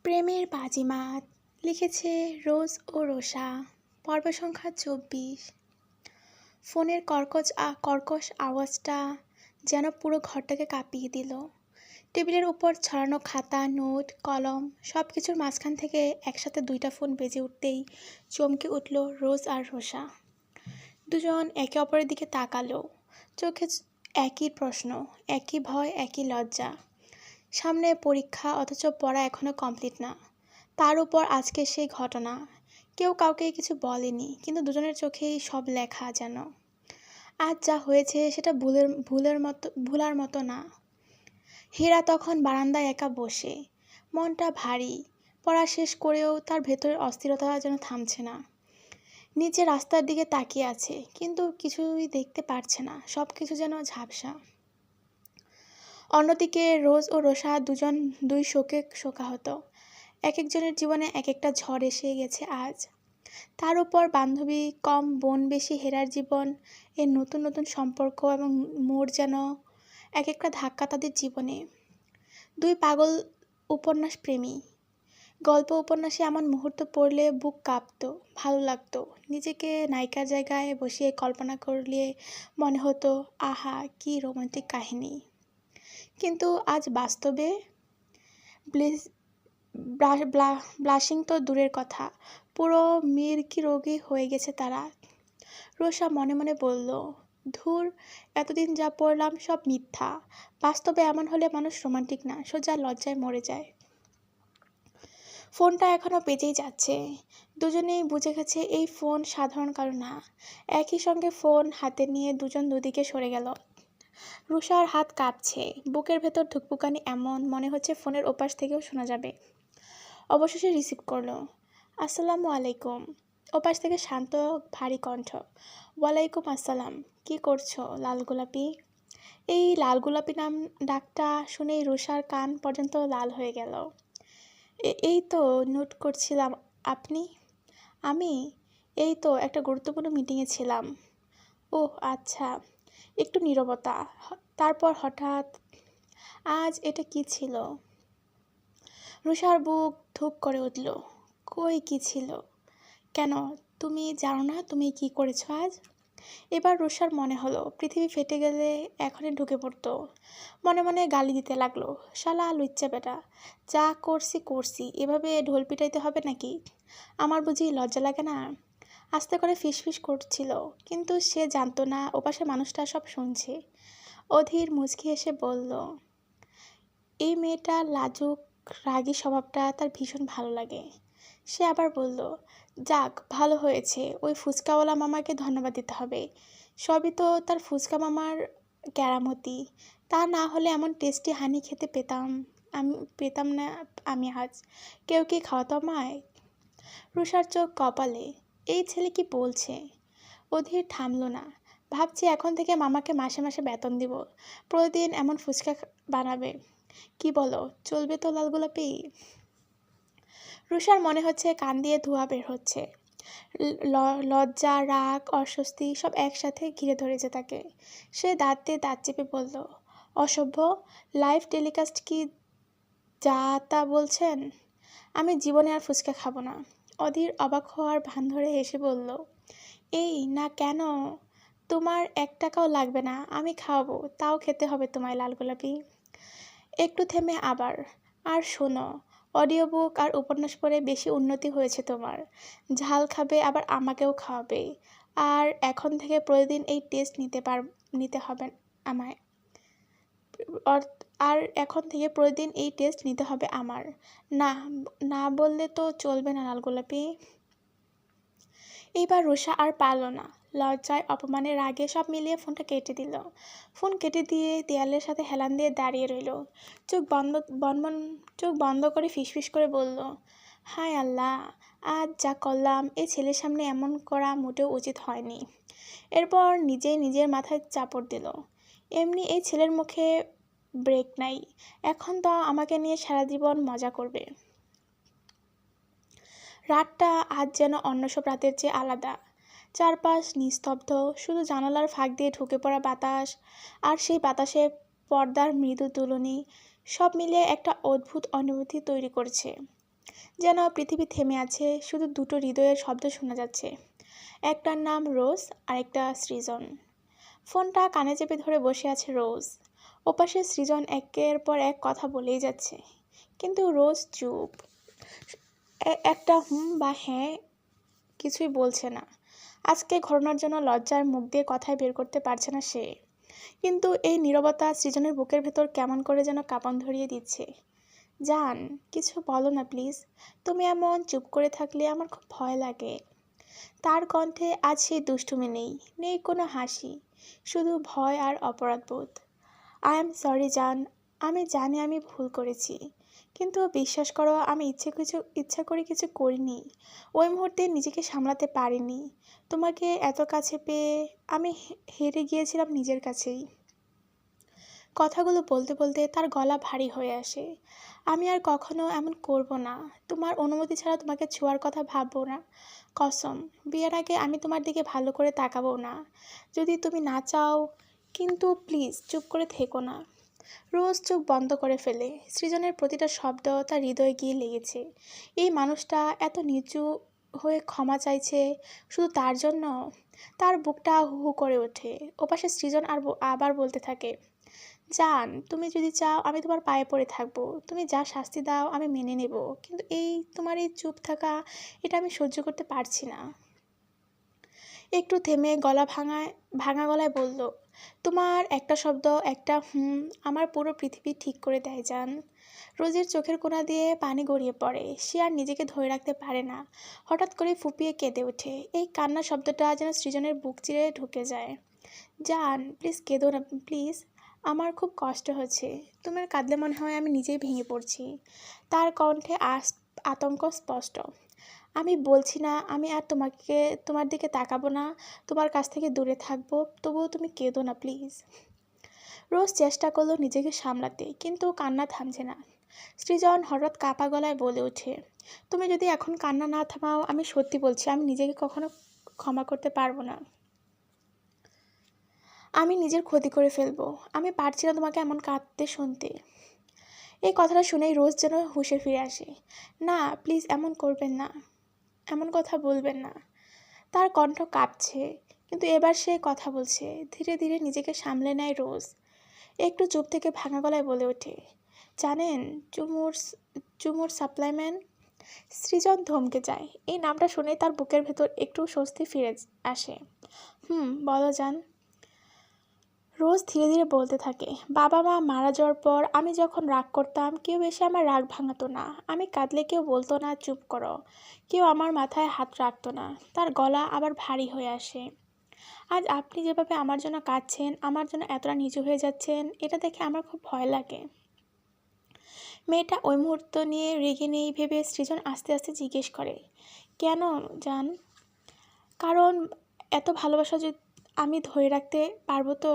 প্রেমের বাজিমাত লিখেছে রোজ ও রোষা। পর্ব সংখ্যা ২৪। ফোনের কর্কশ আওয়াজটা যেন পুরো ঘরটাকে কাঁপিয়ে দিল। টেবিলের উপর ছড়ানো খাতা, নোট, কলম সব কিছুর মাঝখান থেকে একসাথে দুইটা ফোন বেজে উঠতেই চমকে উঠল রোজ আর রোষা। দুজন একে অপরের দিকে তাকালো। চোখে একই প্রশ্ন, একই ভয়, একই লজ্জা। সামনে পরীক্ষা, অথচ পড়া এখনো কমপ্লিট না। তার উপর আজকে সেই ঘটনা। কেউ কাউকে কিছু বলেনি, কিন্তু দুজনের চোখেই সব লেখা যেন। আজ যা হয়েছে সেটা ভুলার মতো না। হীরা তখন বারান্দায় একা বসে, মনটা ভারী। পড়া শেষ করেও তার ভেতরের অস্থিরতা যেন থামছে না। নিচে রাস্তার দিকে তাকিয়ে আছে, কিন্তু কিছুই দেখতে পারছে না, সব কিছু যেন ঝাপসা। অন্যদিকে রোজ ও রোষা দুই শোকে শোকাহত। এক একজনের জীবনে এক একটা ঝড় এসে গেছে আজ। তার উপর বান্ধবী কম বোন বেশি হেরার জীবন, এর নতুন নতুন সম্পর্ক এবং মোড় যেন এক একটা ধাক্কা তাদের জীবনে। দুই পাগল উপন্যাস প্রেমী। গল্প উপন্যাসে এমন মুহূর্ত পড়লে বুক কাঁপতো, ভালো লাগতো। নিজেকে নায়িকার জায়গায় বসিয়ে কল্পনা করলে মনে হতো, আহা কি রোমান্টিক কাহিনী। কিন্তু আজ বাস্তবে ব্লাশিং তো দূরের কথা, পুরো মির্কি রোগী হয়ে গেছে তারা। রোষা মনে মনে বলল, ধুর, এতদিন যা পড়লাম সব মিথ্যা। বাস্তবে এমন হলে মানুষ রোমান্টিক না, সোজা লজ্জায় মরে যায়। ফোনটা এখনও বেজেই যাচ্ছে। দুজনেই বুঝে গেছে এই ফোন সাধারণ কারো না। একই সঙ্গে ফোন হাতে নিয়ে দুজন দুদিকে সরে গেল। রুষার হাত কাঁপছে, বুকের ভেতর ধুকপুকানি এমন, মনে হচ্ছে ফোনের ওপাশ থেকেও শোনা যাবে। অবশেষে রিসিভ করলো। আসসালামু আলাইকুম। ওপাশ থেকে শান্ত ভারী কণ্ঠ। ওয়ালাইকুম আসসালাম। কি করছো লাল গোলাপি? এই লাল গোলাপি নাম ডাকটা শুনেই রুষার কান পর্যন্ত লাল হয়ে গেল। এই তো নোট করছিলাম। আপনি? আমি এই তো একটা গুরুত্বপূর্ণ মিটিংয়ে ছিলাম। ওহ আচ্ছা। একটু নীরবতা, তারপর হঠাৎ, আজ এটা কি ছিল? রুষার বুক ধুপ করে উঠল। কই কি ছিল? কেন, তুমি জানো না তুমি কি করেছো আজ? এবার রুষার মনে হলো পৃথিবী ফেটে গেলে এখনই ঢুকে পড়তো। মনে মনে গালি দিতে লাগলো, শালা লুচ্চা বেটা, যা করছি, এভাবে ঢোল পিটাইতে হবে নাকি? আমার বুঝি লজ্জা লাগে না? আস্তে করে ফিসফিস করছিল, কিন্তু সে জানতো না ওপাশে মানুষটা সব শুনছে। অধীর মুচকি এসে বলল, এই মেয়েটার লাজুক রাগী স্বভাবটা তার ভীষণ ভালো লাগে। সে আবার বলল, যাক ভালো হয়েছে, ওই ফুচকাওয়ালা মামাকে ধন্যবাদ দিতে হবে। সবই তো তার ফুচকা মামার কেরামতি। তা না হলে এমন টেস্টি হানি খেতে পেতাম না আমি আজ। কেউ কি খাওয়াতো আমায়? রুষার চোখ কপালে। এই ছেলে কি বলছে? অধীর থামল না। ভাবছি এখন থেকে মামাকে মাসে মাসে বেতন দিব, প্রতিদিন এমন ফুচকা বানাবে। কি বলো, চলবে তো লাল গোলাপি? রুষার মনে হচ্ছে কান দিয়ে ধোঁয়া বের হচ্ছে। লজ্জা, রাগ, অস্বস্তি সব একসাথে ঘিরে ধরেছে তাকে। সে দাঁত দিয়ে দাঁত চেপে বলল, অসভ্য, লাইভ টেলিকাস্ট কি যা তা বলছেন? আমি জীবনে আর ফুচকা খাবো না। অধীর অবাক হওয়ার ভান ধরে হেসে বলল, এই না কেন? তোমার ১ টাকাও লাগবে না, আমি খাওয়াবো, তাও খেতে হবে তোমায় লাল গোলাপি। একটু থেমে আবার, আর শোনো, অডিও বুক আর উপন্যাস পড়ে বেশি উন্নতি হয়েছে তোমার। ঝাল খাবে, আবার আমাকেও খাওয়াবে। আর এখন থেকে প্রতিদিন এই টেস্ট নিতে হবে আমায়। আমার। না, না বললে তো চলবে না লাল গোলাপি। এইবার রুষা আর পারল না। লজ্জায়, অপমানে, রাগে সব মিলিয়ে ফোনটা কেটে দিল। ফোন কেটে দিয়ে দেয়ালের সাথে হেলান দিয়ে দাঁড়িয়ে রইল। চোখ বন্ধ করে ফিসফিস করে বলল, হায় আল্লাহ, আজ যা করলাম এই ছেলের সামনে এমন করা মোটেও উচিত হয়নি। এরপর নিজেই নিজের মাথায় চাপড় দিল, এমনি এই ছেলের মুখে ব্রেক নাই, এখন তো আমাকে নিয়ে সারা জীবন মজা করবে। রাতটা আজ যেন অন্য সব রাতের চেয়ে আলাদা। চারপাশ নিস্তব্ধ, শুধু জানালার ফাঁক দিয়ে ঢুকে পড়া বাতাস আর সেই বাতাসে পর্দার মৃদু দুলুনি সব মিলিয়ে একটা অদ্ভুত অনুভূতি তৈরি করছে। যেন পৃথিবী থেমে আছে, শুধু দুটো হৃদয়ের শব্দ শোনা যাচ্ছে। একটার নাম রোজ আর একটা সৃজন। ফোনটা কানে চেপে ধরে বসে আছে রোজ। ওপাশে সৃজন একের পর এক কথা বলেই যাচ্ছে, কিন্তু রোজ চুপ। একটা হুম বা হ্যাঁ কিছুই বলছে না। আজকে ঘটনার জন্য লজ্জার মুখ দিয়ে কথাই বের করতে পারছে না সে। কিন্তু এই নীরবতা সৃজনের বুকের ভেতর কেমন করে যেন কাঁপন ধরিয়ে দিচ্ছে। জান, কিছু বলো না প্লিজ। তুমি এমন চুপ করে থাকলে আমার খুব ভয় লাগে। তার কণ্ঠে আজ সেই দুষ্টুমি নেই, নেই কোনো হাসি, শুধু ভয় আর অপরাধবোধ। আই এম সরি জান, আমি জানি আমি ভুল করেছি, কিন্তু বিশ্বাস করো আমি ইচ্ছা করে কিছু করিনি। ওই মুহূর্তে নিজেকে সামলাতে পারিনি। তোমাকে এত কাছে পেয়ে আমি হেরে গিয়েছিলাম নিজের কাছেই। কথাগুলো বলতে বলতে তার গলা ভারী হয়ে আসে। আমি আর কখনো এমন করব না। তোমার অনুমতি ছাড়া তোমাকে ছোঁয়ার কথা ভাববো না। কসম, বিয়ের আগে আমি তোমার দিকে ভালো করে তাকাবো না, যদি তুমি না চাও। কিন্তু প্লিজ চুপ করে থেকো না। রোজ চোখ বন্ধ করে ফেলে। সৃজনের প্রতিটা শব্দ তার হৃদয়ে গিয়ে লেগেছে। এই মানুষটা এত নিচু হয়ে ক্ষমা চাইছে শুধু তার জন্য। তার বুকটা হু হু করে ওঠে। ওপাশে সৃজন আবার বলতে থাকে, জান, তুমি যদি চাও আমি তোমার পায়ে পড়ে থাকবো। তুমি যা শাস্তি দাও আমি মেনে নেব, কিন্তু তোমার এই চুপ থাকা, এটা আমি সহ্য করতে পারছি না। একটু থেমে ভাঙা গলায় বলল, তোমার একটা শব্দ, একটা হুম, আমার পুরো পৃথিবী ঠিক করে দেয় জান। রোজের চোখের কোণা দিয়ে পানি গড়িয়ে পড়ে। সে আর নিজেকে ধরে রাখতে পারে না। হঠাৎ করে ফুপিয়ে কেঁদে ওঠে। এই কান্না শব্দটা যেন সৃজনের বুক চিরে ঢুকে যায়। জান, প্লিজ কেঁদো না প্লিজ। আমার খুব কষ্ট হচ্ছে। তোমার কাঁদলে মনে হয় আমি নিজেই ভেঙে পড়ছি। তার কণ্ঠে আতঙ্ক স্পষ্ট। আমি বলছি না আমি আর তোমার দিকে তাকাবো না, তোমার কাছ থেকে দূরে থাকবো, তবুও তুমি কেঁদো না প্লিজ। রোজ চেষ্টা করলো নিজেকে সামলাতে, কিন্তু কান্না থামছে না। সৃজন হঠাৎ কাঁপা গলায় বলে ওঠে, তুমি যদি এখন কান্না না থামাও, আমি সত্যি বলছি আমি নিজেকে কখনো ক্ষমা করতে পারবো না। আমি নিজের ক্ষতি করে ফেলবো। আমি পারছি না তোমাকে এমন কাঁদতে শুনতে। এই কথাটা শুনেই রোজ যেন হুঁশে ফিরে আসে। না প্লিজ, এমন করবেন না, এমন কথা বলবেন না। তার কণ্ঠ কাঁপছে, কিন্তু এবার সে কথা বলছে। ধীরে ধীরে নিজেকে সামলে নেয় রোজ। একটু চুপ থেকে ভাঙা গলায় বলে ওঠে, জানেন চুমুর চুমুর সাপ্লাইম্যান। সৃজন ধমকে যায়। এই নামটা শুনে তার বুকের ভেতর একটু স্বস্তি ফিরে আসে। বলো জান। রোজ ধীরে ধীরে বলতে থাকে, বাবা মা মারা যাওয়ার পর আমি যখন রাগ করতাম কেউ এসে আমার রাগ ভাঙাতো না। আমি কাঁদলে কেউ বলতো না চুপ করো। কেউ আমার মাথায় হাত রাখতো না। তার গলা আবার ভারী হয়ে আসে। আজ আপনি যেভাবে আমার জন্য কাঁদছেন, আমার জন্য এতটা নিচু হয়ে যাচ্ছেন, এটা দেখে আমার খুব ভয় লাগে। মেয়েটা ওই মুহূর্ত নিয়ে রেগে নেই ভেবে সৃজন আস্তে আস্তে জিজ্ঞেস করে, কেন জান? কারণ এত ভালোবাসা যদি আমি ধরে রাখতে পারবো তো?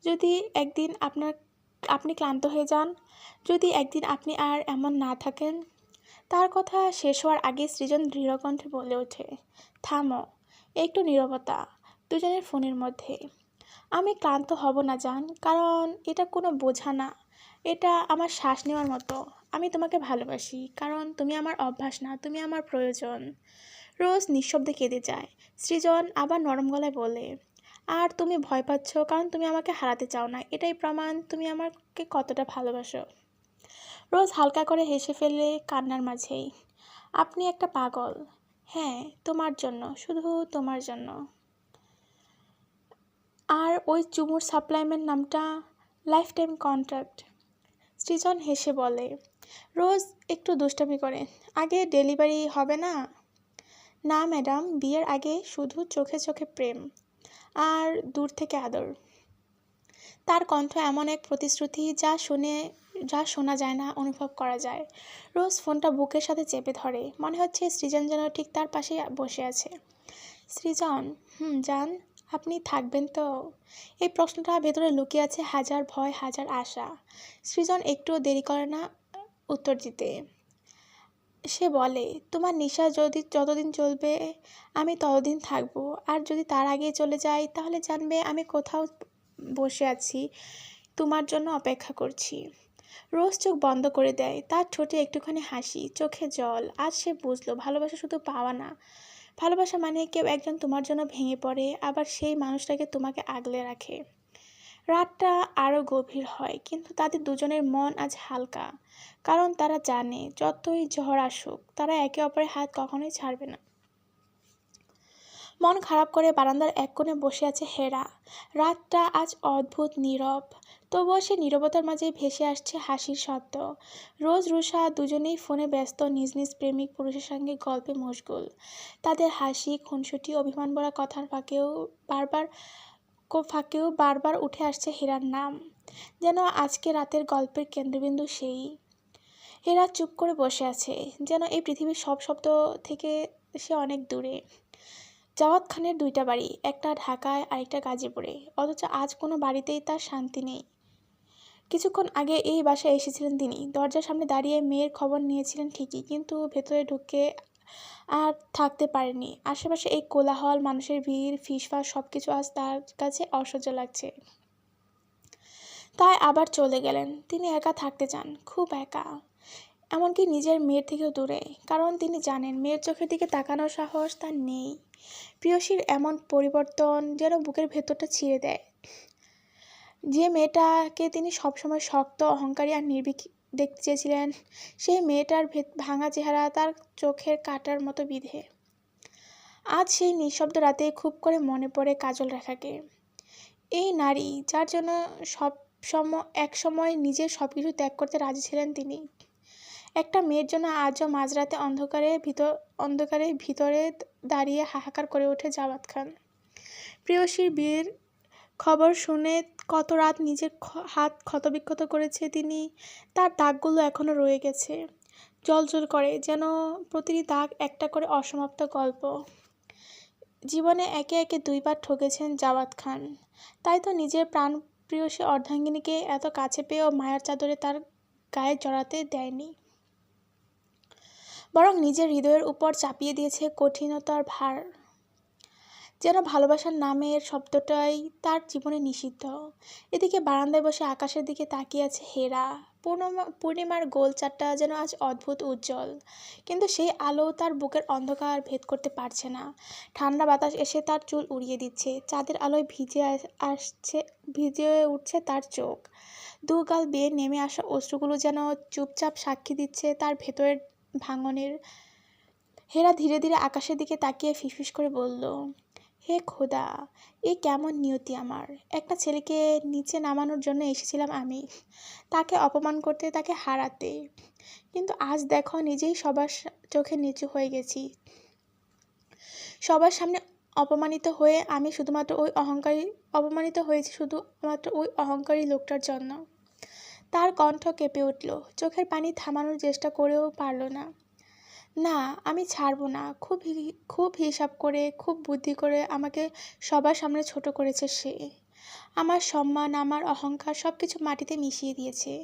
যদি একদিন আপনি ক্লান্ত হয়ে যান, যদি একদিন আপনি আর এমন না থাকেন। তার কথা শেষ হওয়ার আগে সৃজন দৃঢ়কণ্ঠে বলে ওঠে, থামো। একটু নীরবতা দুজনের ফোনের মধ্যে। আমি ক্লান্ত হব না জান, কারণ এটা কোনো বোঝা না, এটা আমার শ্বাস নেওয়ার মতো। আমি তোমাকে ভালোবাসি, কারণ তুমি আমার অভ্যাস না, তুমি আমার প্রয়োজন। রোজ নিঃশব্দে কেঁদে যায়। সৃজন আবার নরম গলায় বলে, আর তুমি ভয় পাচ্ছ কারণ তুমি আমাকে হারাতে চাও না। এটাই প্রমাণ তুমি আমাকে কতটা ভালোবাসো। রোজ হালকা করে হেসে ফেলে কান্নার মাঝেই। আপনি একটা পাগল। হ্যাঁ, তোমার জন্য, শুধু তোমার জন্য। আর ওই চুমুর সাপ্লাইমেন্ট নামটা লাইফ টাইম কন্ট্রাক্ট। সৃজন হেসে বলে। রোজ একটু দুষ্টামি করে, আগে ডেলিভারি হবে না? না ম্যাডাম, বিয়ের আগে শুধু চোখে চোখে প্রেম আর দূর থেকে আদর। তার কণ্ঠ এমন এক প্রতিশ্রুতি যা শোনা যায় না, অনুভব করা যায়। রোজ ফোনটা বুকের সাথে চেপে ধরে। মনে হচ্ছে সৃজন যেন ঠিক তার পাশেই বসে আছে। সৃজন, জান, আপনি থাকবেন তো? এই প্রশ্নটা ভেতরে লুকিয়ে আছে হাজার ভয়, হাজার আশা। সৃজন একটুও দেরি করে না উত্তর দিতে। সে বলে, তোমার নেশা যতদিন চলবে আমি ততদিন থাকবো, আর যদি তার আগে চলে যাই তাহলে জানবে আমি কোথাও বসে আছি, তোমার জন্য অপেক্ষা করছি। রোজ চোখ বন্ধ করে দেয়, তার ঠোঁটে একটুখানি হাসি, চোখে জল। আজ সে বুঝলো ভালোবাসা শুধু পাওয়া না, ভালোবাসা মানে কেউ একজন তোমার জন্য ভেঙে পড়ে, আবার সেই মানুষটাকে তোমাকে আগলে রাখে। রাতটা আরো গভীর হয়, কিন্তু তাদের দুজনের মন আজ হালকা, কারণ তারা জানে যতই ঝড় আসুক তারা একে অপরের হাত কখনোই ছাড়বে না। মন খারাপ করে বারান্দার এক কোণে বসে আছে হেরা। রাতটা আজ অদ্ভুত নীরব, তবুও সে নীরবতার মাঝে ভেসে আসছে হাসির শব্দ। রোজ রুষা দুজনেই ফোনে ব্যস্ত, নিজ নিজ প্রেমিক পুরুষের সঙ্গে গল্পে মশগুল। তাদের হাসি, খুনসুটি, অভিমান ভরা কথার ফাঁকেও বারবার উঠে আসছে হেরার নাম, যেন আজকে রাতের গল্পের কেন্দ্রবিন্দু সেই। হেরা চুপ করে বসে আছে, যেন এই পৃথিবীর সব শব্দ থেকে সে অনেক দূরে। জাওয়াত খানের দুইটা বাড়ি, একটা ঢাকায় আরেকটা গাজীপুরে, অথচ আজ কোনো বাড়িতেই তার শান্তি নেই। কিছুক্ষণ আগে এই বাসায় এসেছিলেন তিনি, দরজার সামনে দাঁড়িয়ে মেয়ের খবর নিয়েছিলেন ঠিকই, কিন্তু ভেতরে ঢুকে আর থাকতে পারেনি। আশেপাশে এই কোলাহল, মানুষের ভিড়, ফিসফাস সবকিছু আজ তার কাছে অসহ্য লাগছে। তাই আবার চলে গেলেন। তিনি একা থাকতে চান, খুব একা, এমনকি নিজের মেয়ের থেকেও দূরে, কারণ তিনি জানেন মেয়ের চোখের দিকে তাকানোর সাহস তার নেই। প্রিয়সীর এমন পরিবর্তন যেন বুকের ভেতরটা ছিঁড়ে দেয়। যে মেয়েটাকে তিনি সবসময় শক্ত, অহংকারী আর নির্ভীক দেখতে চেয়েছিলেন, সেই মেয়েটার ভাঙা চেহারা তার চোখের কাঁটার মতো বিঁধে। আজ সেই নিঃশব্দ রাতে খুব করে মনে পড়ে কাজল রেখাকে, এই নারী যার জন্য এক সময় নিজের সবকিছু ত্যাগ করতে রাজি ছিলেন তিনি। একটা মেয়ের জন্য আজও মাঝরাতে অন্ধকারে ভিতরে দাঁড়িয়ে হাহাকার করে ওঠে জাওয়াত খান। প্রেয়সীর বিয়ের খবর শুনে কত রাত নিজের হাত ক্ষতবিক্ষত করেছে তিনি, তার দাগগুলো এখনো রয়ে গেছে, জ্বলজ্বল করে, যেন প্রতিটি দাগ একটা করে অসমাপ্ত গল্প। জীবনে একে একে দুইবার ঠকেছেন জাওয়াত খান, তাই তো নিজের প্রাণ প্রিয়সী অর্ধাঙ্গিনীকে এত কাছে পেয়েও মায়ার চাদরে তার গায়ে জড়াতে দেয়নি, বরং নিজের হৃদয়ের উপর চাপিয়ে দিয়েছে কঠিনতার ভার। যেন ভালোবাসার নামের শব্দটাই তার জীবনে নিষিদ্ধ। এদিকে বারান্দায় বসে আকাশের দিকে তাকিয়ে আছে হেরা। পূর্ণিমার গোল চাঁদটা যেন আজ অদ্ভুত উজ্জ্বল, কিন্তু সেই আলো তার বুকের অন্ধকার ভেদ করতে পারছে না। ঠান্ডা বাতাস এসে তার চুল উড়িয়ে দিচ্ছে, চাঁদের আলোয় ভিজে উঠছে তার চোখ। দু গাল বেয়ে নেমে আসা অশ্রুগুলো যেন চুপচাপ সাক্ষী দিচ্ছে তার ভেতরের ভাঙনের। হেরা ধীরে ধীরে আকাশের দিকে তাকিয়ে ফিসফিস করে বলল, হে খোদা, এ কেমন নিয়তি আমার! একটা ছেলেকে নিচে নামানোর জন্য এসেছিলাম আমি, তাকে অপমান করতে, তাকে হারাতে, কিন্তু আজ দেখো নিজেই সবার চোখে নিচু হয়ে গেছি। সবার সামনে অপমানিত হয়েছি শুধুমাত্র ওই অহংকারী লোকটার জন্য। তার কণ্ঠ কেঁপে উঠল, চোখের পানি থামানোর চেষ্টা করেও পারল না। না, আমি ছাড়ব না। খুব হিসাব করে, খুব বুদ্ধি করে আমাকে সবার সামনে ছোট করেছে সে। আমার সম্মান, আমার অহংকার সব কিছু মাটিতে মিশিয়ে দিয়েছে,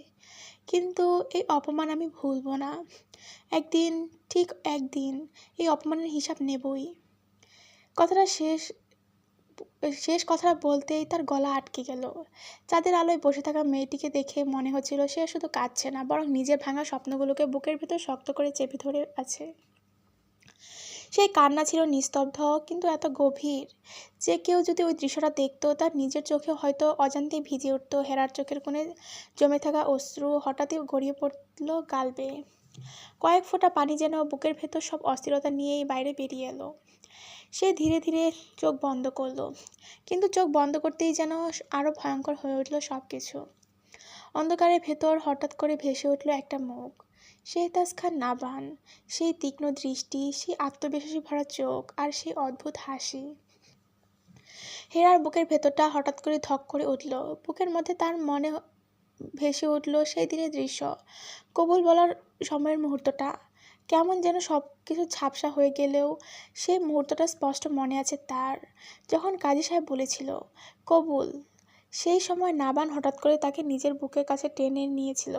কিন্তু এই অপমান আমি ভুলব না। ঠিক একদিন এই অপমানের হিসাব নেবই। শেষ কথাটা বলতেই তার গলা আটকে গেল। চাঁদের আলোয় বসে থাকা মেয়েটিকে দেখে মনে হচ্ছিল সে শুধু কাঁদছে না, বরং নিজের ভাঙা স্বপ্নগুলোকে বুকের ভেতর শক্ত করে চেপে ধরে আছে। সেই কান্না ছিল নিস্তব্ধ, কিন্তু এত গভীর যে কেউ যদি ওই দৃশ্যটা দেখতো, তার নিজের চোখে হয়তো অজান্তেই ভিজে উঠত। হেরার চোখের কোণে জমে থাকা অশ্রু হঠাৎই গড়িয়ে পড়ল গাল বেয়ে। কয়েক ফোঁটা পানি যেন বুকের ভেতর সব অস্থিরতা নিয়েই বাইরে বেরিয়ে এলো। সে ধীরে ধীরে চোখ বন্ধ করল, কিন্তু চোখ বন্ধ করতেই যেন আরো ভয়ঙ্কর হয়ে উঠল সব কিছু। অন্ধকারের ভেতর হঠাৎ করে ভেসে উঠল একটা মুখ, শেহতাজ খান নাবান। সেই তীক্ষ্ণ দৃষ্টি, সেই আত্মবিশ্বাসী ভরা চোখ, আর সেই অদ্ভুত হাসি। হেরার বুকের ভেতরটা হঠাৎ করে ধক করে উঠল। বুকের মধ্যে তার মনে ভেসে উঠল সেই দিনের দৃশ্য, কবুল বলার সময়ের মুহূর্তটা। কেমন যেন সব কিছু ঝাপসা হয়ে গেলেও সেই মুহূর্তটা স্পষ্ট মনে আছে তার, যখন কাজী সাহেব বলেছিল কবুল। সেই সময় নাবান হঠাৎ করে তাকে নিজের বুকের কাছে টেনে নিয়েছিল,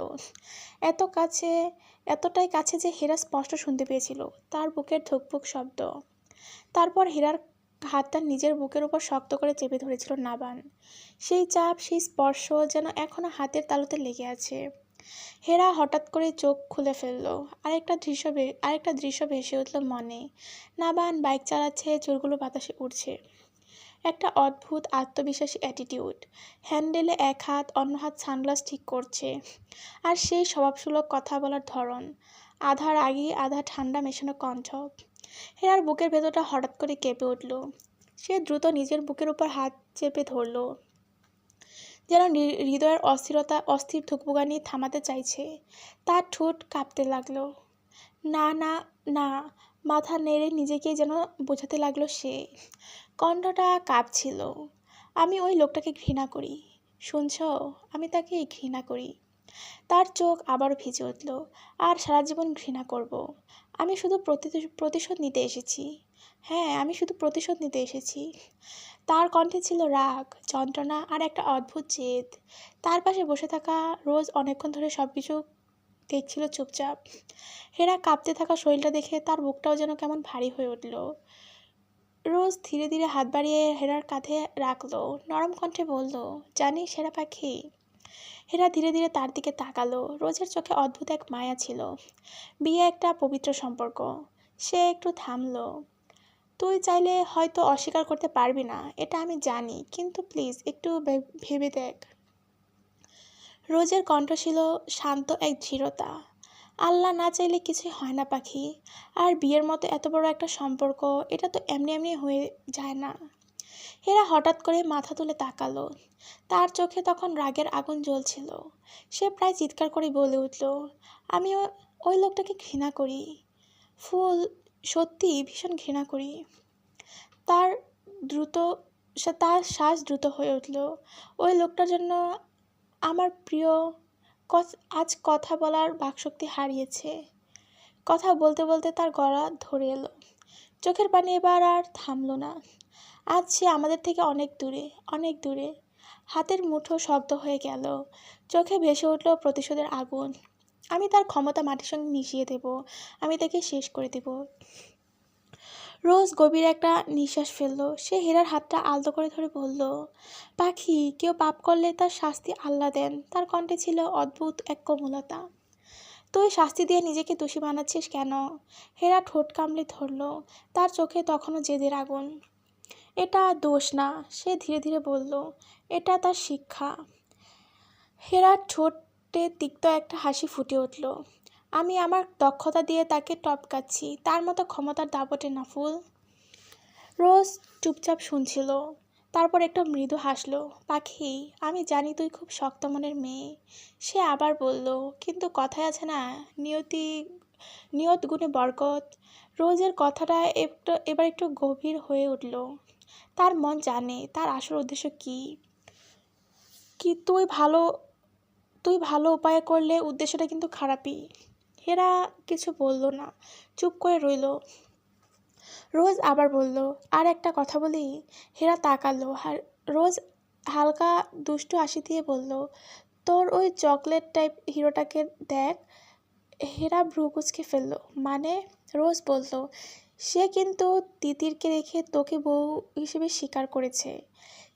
এতটাই কাছে যে হেরা স্পষ্ট শুনতে পেয়েছিল তার বুকের ধুকপুক শব্দ। তারপর হেরার হাতটা নিজের বুকের উপর শক্ত করে চেপে ধরেছিল নাবান। সেই চাপ, সেই স্পর্শ যেন এখনো হাতের তালুতে লেগে আছে। হেরা হঠাৎ করে চোখ খুলে ফেলল। আরেকটা দৃশ্য ভেসে উঠল মনে। নাবান বাইক চালাচ্ছে, চুলগুলো বাতাসে উড়ছে। একটা অদ্ভুত আত্মবিশ্বাসী অ্যাটিটিউড। হ্যান্ডেলে এক হাত, অন্য হাত সানগ্লাস ঠিক করছে। আর সেই স্বভাবসুলভ কথা বলার ধরন, আধা রাগী আধা ঠান্ডা মেশানো কণ্ঠ। হেরার বুকের ভেতরটা হঠাৎ করে কেঁপে উঠল। সে দ্রুত নিজের বুকের উপর হাত চেপে ধরল, যেন হৃদয়ের অস্থির ধুকপুকানি থামাতে চাইছে। তার ঠোঁট কাঁপতে লাগলো। না না না, মাথা নেড়ে নিজেকেই যেন বোঝাতে লাগলো সে। কণ্ঠটা কাঁপছিল। আমি ওই লোকটাকে ঘৃণা করি, শুনছ? আমি তাকে ঘৃণা করি। তার চোখ আবারও ভিজে উঠল। আর সারা জীবন ঘৃণা করব। আমি শুধু প্রতিশোধ নিতে এসেছি। হ্যাঁ, আমি শুধু প্রতিশোধ নিতে এসেছি। তার কণ্ঠে ছিল রাগ, যন্ত্রণা আর একটা অদ্ভুত জেদ। তার পাশে বসে থাকা রোজ অনেকক্ষণ ধরে সব কিছু দেখছিল চুপচাপ। হেরা কাঁপতে থাকা শরীরটা দেখে তার বুকটাও যেন কেমন ভারী হয়ে উঠল। রোজ ধীরে ধীরে হাত বাড়িয়ে হেরার কাঁধে রাখলো, নরম কণ্ঠে বলল, জানিস হেরা পাখি? হেরা ধীরে ধীরে তার দিকে তাকালো। রোজের চোখে অদ্ভুত এক মায়া ছিল। বিয়ে একটা পবিত্র সম্পর্ক। সে একটু থামলো। তুই চাইলে হয়তো অস্বীকার করতে পারবি না, এটা আমি জানি, কিন্তু প্লিজ একটু ভেবে দেখ। রোজের কণ্ঠ ছিল শান্ত এক দৃঢ়তা। আল্লাহ না চাইলে কিছুই হয় না পাখি। আর বিয়ের মতো এত বড় একটা সম্পর্ক, এটা তো এমনি এমনি হয়ে যায় না। হেরা হঠাৎ করে মাথা তুলে তাকালো। তার চোখে তখন রাগের আগুন জ্বলছিল। সে প্রায় চিৎকার করে বলে উঠল, আমি ওই লোকটাকে ঘৃণা করি। ফুল, সত্যি ভীষণ ঘৃণা করি। তার দ্রুত তার শ্বাস দ্রুত হয়ে উঠল। ওই লোকটার জন্য আমার প্রিয় আজ কথা বলার বাকশক্তি হারিয়েছে। কথা বলতে বলতে তার গলা ধরে এলো। চোখের পানি এবার আর থামল না। আজ সে আমাদের থেকে অনেক দূরে, অনেক দূরে। হাতের মুঠো শক্ত হয়ে গেল। চোখে ভেসে উঠল প্রতিশোধের আগুন। আমি তার ক্ষমতা মাটির সঙ্গে মিশিয়ে দেব। আমি তাকে শেষ করে দেব। রোজ গভীর একটা নিঃশ্বাস ফেলল। সে হেরার হাতটা আলতো করে ধরে বলল, পাখি, কেউ পাপ করলে তার শাস্তি আল্লাহ দেন। তার কণ্ঠে ছিল অদ্ভুত এক কোমলতা। তুই শাস্তি দিয়ে নিজেকে দোষী বানাচ্ছিস কেন? হেরা ঠোঁট কামড়ে ধরল। তার চোখে তখনও জেদের আগুন। এটা দোষ না, সে ধীরে ধীরে বলল, এটা তার শিক্ষা। হেরার ঠোঁটে তিক্ত একটা হাসি ফুটে উঠল। আমি আমার দক্ষতা দিয়ে তাকে টপকাচ্ছি, তার মতো ক্ষমতার দাপটে না ফুল। রোজ চুপচাপ শুনছিল। তারপর একটা মৃদু হাসলো। পাখি, আমি জানি তুই খুব শক্ত মনের মেয়ে। সে আবার বলল, কিন্তু কথায় আছে না, নিয়ত গুণে বরকত। রোজের কথাটা এবার একটু গভীর হয়ে উঠল। তার মন জানে তার আসল উদ্দেশ্য কি। কি তুই ভালো উপায়ে করলে উদ্দেশ্যটা কিন্তু খারাপই। হেরা কিছু বলল না, চুপ করে রইল। রোজ আবার বলল, আর একটা কথা বলি? হেরা তাকালো। রোজ হালকা দুষ্টু হাসি দিয়ে বলল, তোর ওই চকলেট টাইপ হিরোটাকে দেখ। হেরা ভ্রু কুঁচকে ফেলল। মানে? রোজ বলল, সে কিন্তু তিতিরকে রেখে তোকে বউ হিসেবে স্বীকার করেছে।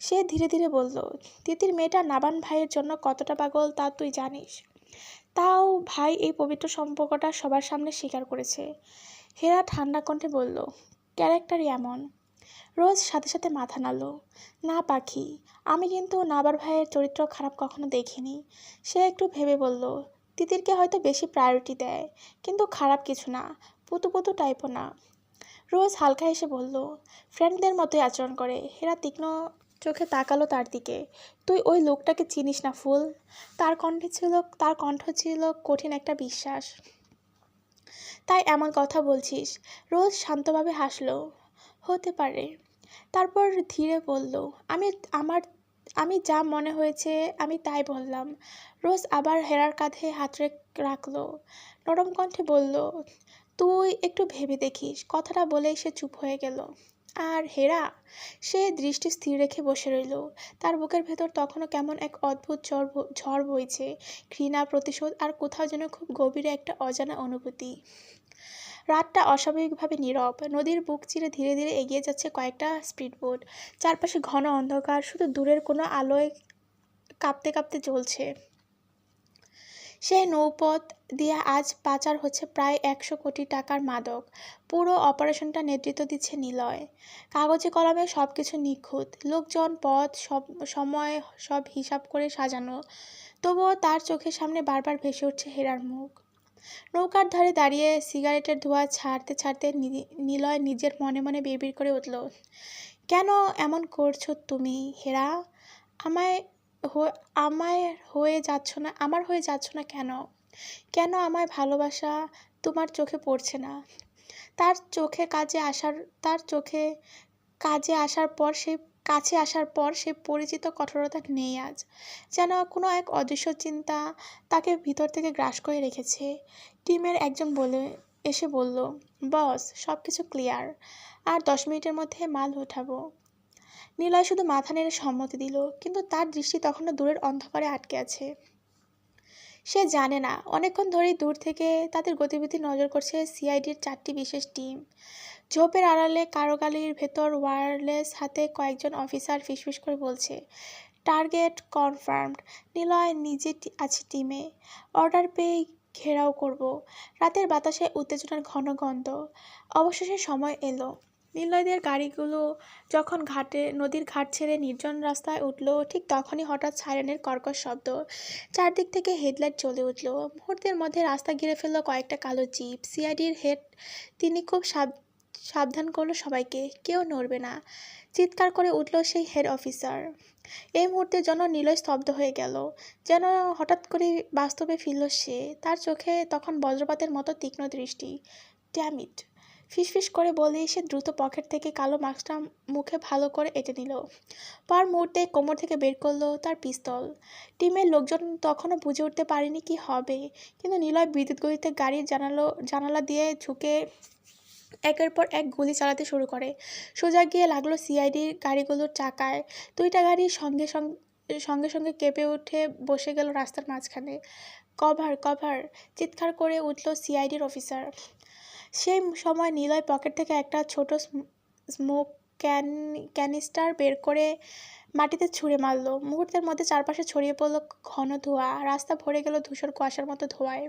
সে ধীরে ধীরে বলল, তিতির মেয়েটা নাবান ভাইয়ের জন্য কতটা পাগল তা তুই জানিস। তাও ভাই এই পবিত্র সম্পর্কটা সবার সামনে স্বীকার করেছে। হেরা ঠান্ডা কণ্ঠে বলল, ক্যারেক্টারই এমন। রোজ সাথে সাথে মাথা নাড়ল। না পাখি, আমি কিন্তু নাবার ভাইয়ের চরিত্র খারাপ কখনো দেখিনি। সে একটু ভেবে বলল, তিতিরকে হয়তো বেশি প্রায়োরিটি দেয়, কিন্তু খারাপ কিছু না, পুতু পুতু টাইপও না। রোজ হালকা হেসে বলল, ফ্রেন্ডদের মতোই আচরণ করে। হেরা তীক্ষ্ণ চোখে তাকালো তার দিকে। তুই ওই লোকটাকে চিনিস না ফুল। তার কণ্ঠ ছিল কঠিন একটা বিশ্বাস। তাই এমন কথা বলছিস? রোজ শান্তভাবে হাসলো। হতে পারে। তারপর ধীরে বলল, আমি যা মনে হয়েছে আমি তাই বললাম। রোজ আবার হেরার কাঁধে হাত রাখলো। নরম কণ্ঠে বলল, তুই একটু ভেবে দেখিস। কথাটা বলেই সে চুপ হয়ে গেল। আর হেরা? সে দৃষ্টি স্থির রেখে বসে রইল। তার বুকের ভেতর তখনও কেমন এক অদ্ভুত ঝড় বইছে। ঘৃণা, প্রতিশোধ আর কোথাও যেন খুব গভীরে একটা অজানা অনুভূতি। রাতটা অস্বাভাবিকভাবে নীরব। নদীর বুক চিরে ধীরে ধীরে এগিয়ে যাচ্ছে কয়েকটা স্পিডবোট। চারপাশে ঘন অন্ধকার, শুধু দূরের কোনো আলোয় কাঁপতে কাঁপতে জ্বলছে। সেই নৌপথ দিয়ে আজ পাচার হচ্ছে প্রায় 100 কোটি টাকার মাদক। পুরো অপারেশনটা নেতৃত্ব দিচ্ছে নিলয়। কাগজে কলমে সবকিছু নিখুঁত, লোকজন, পথ, সব সময়, সব হিসাব করে সাজানো। তবুও তার চোখের সামনে বারবার ভেসে উঠছে হেরার মুখ। নৌকার ধারে দাঁড়িয়ে সিগারেটের ধোঁয়া ছাড়তে ছাড়তে নিলয় নিজের মনে মনে বিড়বিড় করে উঠল, কেন এমন করছো তুমি হেরা? আমায় আমায় হয়ে যাচ্ছ না, আমার হয়ে যাচ্ছ না কেন? কেন আমায় ভালোবাসা তোমার চোখে পড়ছে না? তার চোখে কাজে আসার তার চোখে কাজে আসার পর সেই কাছে আসার পর সেই পরিচিত কঠোরতা নেই আজ। যেন কোনো এক অদৃশ্য চিন্তা তাকে ভিতর থেকে গ্রাস করে রেখেছে। টিমের একজন এসে বলল, বস, সব কিছু ক্লিয়ার, আর 10 মিনিটের মধ্যে মাল উঠাবো। নিলয় শুধু মাথা নেড়ে সম্মতি দিল, কিন্তু তার দৃষ্টি তখনও দূরের অন্ধকারে আটকে আছে। সে জানে না, অনেকক্ষণ ধরেই দূর থেকে তাদের গতিবিধি নজর করছে সিআইডির 4টি বিশেষ টিম। ঝোপের আড়ালে কারোগালির ভেতর ওয়্যারলেস হাতে কয়েকজন অফিসার ফিসফিস করে বলছে, টার্গেট কনফার্মড। নিলয় নিজে আছে টিমে, অর্ডার পেয়ে ঘেরাও করব। রাতের বাতাসে উত্তেজনার ঘন গন্ধ। অবশেষে সময় এলো। নিলয়দের গাড়িগুলো যখন নদীর ঘাট ছেড়ে নির্জন রাস্তায় উঠল, ঠিক তখনই হঠাৎ সাইরেনের কর্কশ শব্দ। চারদিক থেকে হেডলাইট জ্বলে উঠল। মুহূর্তের মধ্যে রাস্তা ঘিরে ফেলল কয়েকটা কালো জিপ। সিআইডির হেড তিনি খুব সাবধান করলো সবাইকে, কেউ নড়বে না। চিৎকার করে উঠল সেই হেড অফিসার। এই মুহূর্তের জন্য নিলয় স্তব্ধ হয়ে গেল, যেন হঠাৎ করে বাস্তবে ফিরল সে। তার চোখে তখন বজ্রপাতের মতো তীক্ষ্ণ দৃষ্টি। Damn it! ফিসফিস করে বলেই সে দ্রুত পকেট থেকে কালো মাস্কটা মুখে ভালো করে এঁটে নিল। পর মুহূর্তে কোমর থেকে বের করলো তার পিস্তল। টিমের লোকজন তখনও বুঝে উঠতে পারেনি কি হবে, কিন্তু নিলয় বিদ্যুৎ গতিতে গাড়ির জানালা দিয়ে ঝুঁকে একের পর এক গুলি চালাতে শুরু করে। সোজা গিয়ে লাগলো সিআইডির গাড়িগুলোর চাকায়। দুইটা গাড়ি সঙ্গে সঙ্গে সঙ্গে কেঁপে উঠে বসে গেল রাস্তার মাঝখানে। Cover, cover! চিৎকার করে উঠল সিআইডির অফিসার। সেই সময় নিলয় পকেট থেকে একটা ছোট স্মোক ক্যানিস্টার বের করে মাটিতে ছুঁড়ে মারল। মুহূর্তের মধ্যে চারপাশে ছড়িয়ে পড়ল ঘন ধোঁয়া। রাস্তা ভরে গেল ধূসর কুয়াশার মতো ধোঁয়ায়।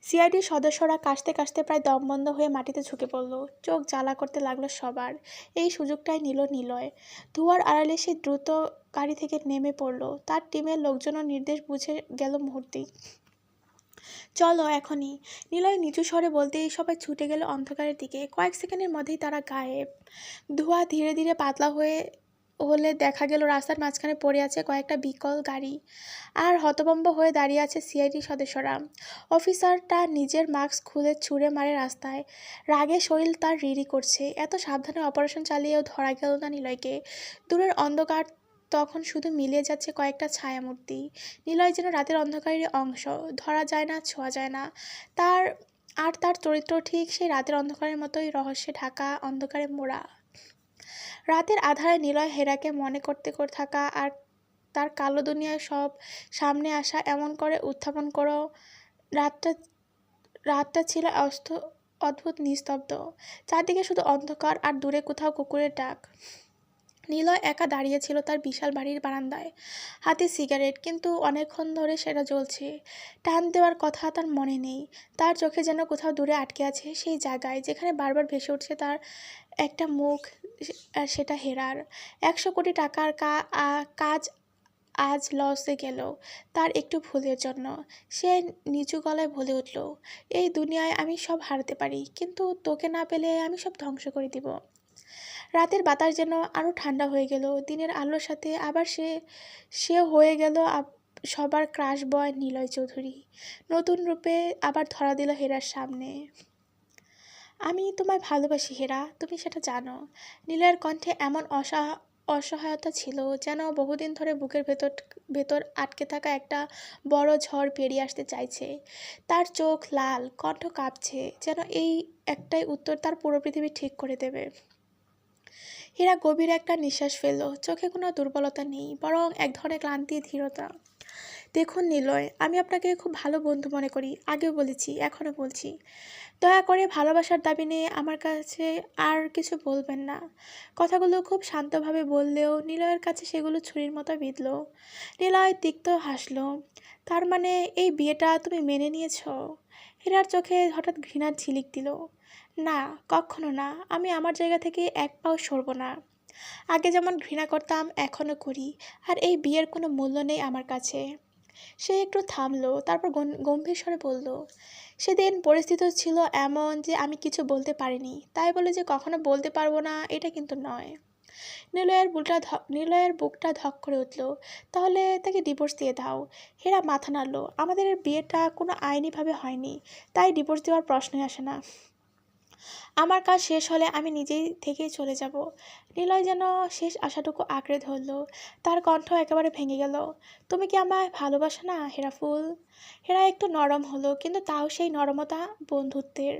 সিআইডির সদস্যরা কাশতে কাশতে প্রায় দমবন্ধ হয়ে মাটিতে ঝুঁকে পড়ল। চোখ জ্বালা করতে লাগলো সবার। এই সুযোগটাই নিল নিলয়। ধোঁয়ার আড়ালে সে দ্রুত গাড়ি থেকে নেমে পড়ল। তার টিমের লোকজনও নির্দেশ বুঝে গেল মুহূর্তেই। চলো এখনই! নিলয় নিচু স্বরে বলতেই সবাই ছুটে গেল অন্ধকারের দিকে। কয়েক সেকেন্ডের মধ্যেই তারা গায়েব। ধোঁয়া ধীরে ধীরে পাতলা হলে দেখা গেল রাস্তার মাঝখানে পড়ে আছে কয়েকটা বিকল গাড়ি, আর হতভম্ব হয়ে দাঁড়িয়ে আছে সিআইডি সদস্যরা। অফিসারটা নিজের মাস্ক খুলে ছুঁড়ে মারে রাস্তায়। রাগে শরীর তার রিরি করছে। এত সাবধানে অপারেশন চালিয়েও ধরা গেল না নিলয়কে। দূরের অন্ধকার তখন শুধু মিলিয়ে যাচ্ছে কয়েকটা ছায়ামূর্তি। নিলয় যেন রাতের অন্ধকারের অংশ, ধরা যায় না, ছোঁয়া যায় না। তার চরিত্র ঠিক সেই রাতের অন্ধকারের মতোই, রহস্যে ঢাকা, অন্ধকারে মোড়া। রাতের আঁধারে নিলয় হেরাকে মনে করতে থাকা আর তার কালো দুনিয়ায় সব সামনে আসা এমন করে উত্থাপন করো। রাতটা ছিল অদ্ভুত নিস্তব্ধ। চারদিকে শুধু অন্ধকার, আর দূরে কোথাও কুকুরের ডাক। নিলয় একা দাঁড়িয়েছিল তার বিশাল বাড়ির বারান্দায়, হাতে সিগারেট, কিন্তু অনেকক্ষণ ধরে সেটা জ্বলছে। টান দেওয়ার কথা তার মনে নেই। তার চোখে যেন কোথাও দূরে আটকে আছে, সেই জায়গায় যেখানে বারবার ভেসে উঠছে তার একটা মুখ, আর সেটা হেরার। 100 কোটি টাকার কাজ আজ লসে গেল তার একটু ভুলের জন্য। সে নিচু গলায় বলে উঠল, এই দুনিয়ায় আমি সব হারাতে পারি, কিন্তু তোকে না পেলে আমি সব ধ্বংস করে দিব। রাতের বাতাস যেন আরও ঠান্ডা হয়ে গেল। দিনের আলোর সাথে আবার সে হয়ে গেল সবার ক্রাশ বয় নিলয় চৌধুরী। নতুন রূপে আবার ধরা দিল হেরার সামনে। আমি তোমায় ভালোবাসি হেরা, তুমি সেটা জানো। নিলয়ের কণ্ঠে এমন অসহায়তা ছিল, যেন বহুদিন ধরে বুকের ভেতর আটকে থাকা একটা বড় ঝড় পেরিয়ে আসতে চাইছে। তার চোখ লাল, কণ্ঠ কাঁপছে, যেন এই একটাই উত্তর তার পুরো পৃথিবী ঠিক করে দেবে। হীরা গভীর একটা নিঃশ্বাস ফেলল। চোখে কোনো দুর্বলতা নেই, বরং এক ধরনের ক্লান্তি, ধীরতা। দেখুন নিলয়, আমি আপনাকে খুব ভালো বন্ধু মনে করি, আগেও বলেছি, এখনও বলছি। দয়া করে ভালোবাসার দাবি নিয়ে আমার কাছে আর কিছু বলবেন না। কথাগুলো খুব শান্তভাবে বললেও নিলয়ের কাছে সেগুলো ছুরির মতো বিঁধল। নিলয় তিক্ত হাসল। তার মানে এই বিয়েটা তুমি মেনে নিয়েছ? হীরার চোখে হঠাৎ ঘৃণার ঝিলিক দিল। না, কখনো না। আমি আমার জায়গা থেকে এক পাও সরব না। আগে যেমন ঘৃণা করতাম এখনও করি। আর এই বিয়ের কোনো মূল্য নেই আমার কাছে। সে একটু থামলো, তারপর গম্ভীর স্বরে বলল, সেদিন পরিস্থিতি ছিল এমন যে আমি কিছু বলতে পারিনি, তাই বলে যে কখনো বলতে পারবো না এটা কিন্তু নয়। নিলয়ের বুকটা ধক করে উঠল। তাহলে তাকে ডিভোর্স দিয়ে দাও। হেরা মাথা নাড়ল। আমাদের বিয়েটা কোনো আইনিভাবে হয়নি, তাই ডিভোর্স দেওয়ার প্রশ্নই আসে না। আমার কাজ শেষ হলে আমি নিজেই থেকেই চলে যাব। নিলয় যেন শেষ আশাটুকু আঁকড়ে ধরল। তার কণ্ঠ একেবারে ভেঙে গেল। তুমি কি আমায় ভালোবাসো না হেরাফুল? হেরা একটু নরম হলো, কিন্তু তাও সেই নরমতা বন্ধুত্বের।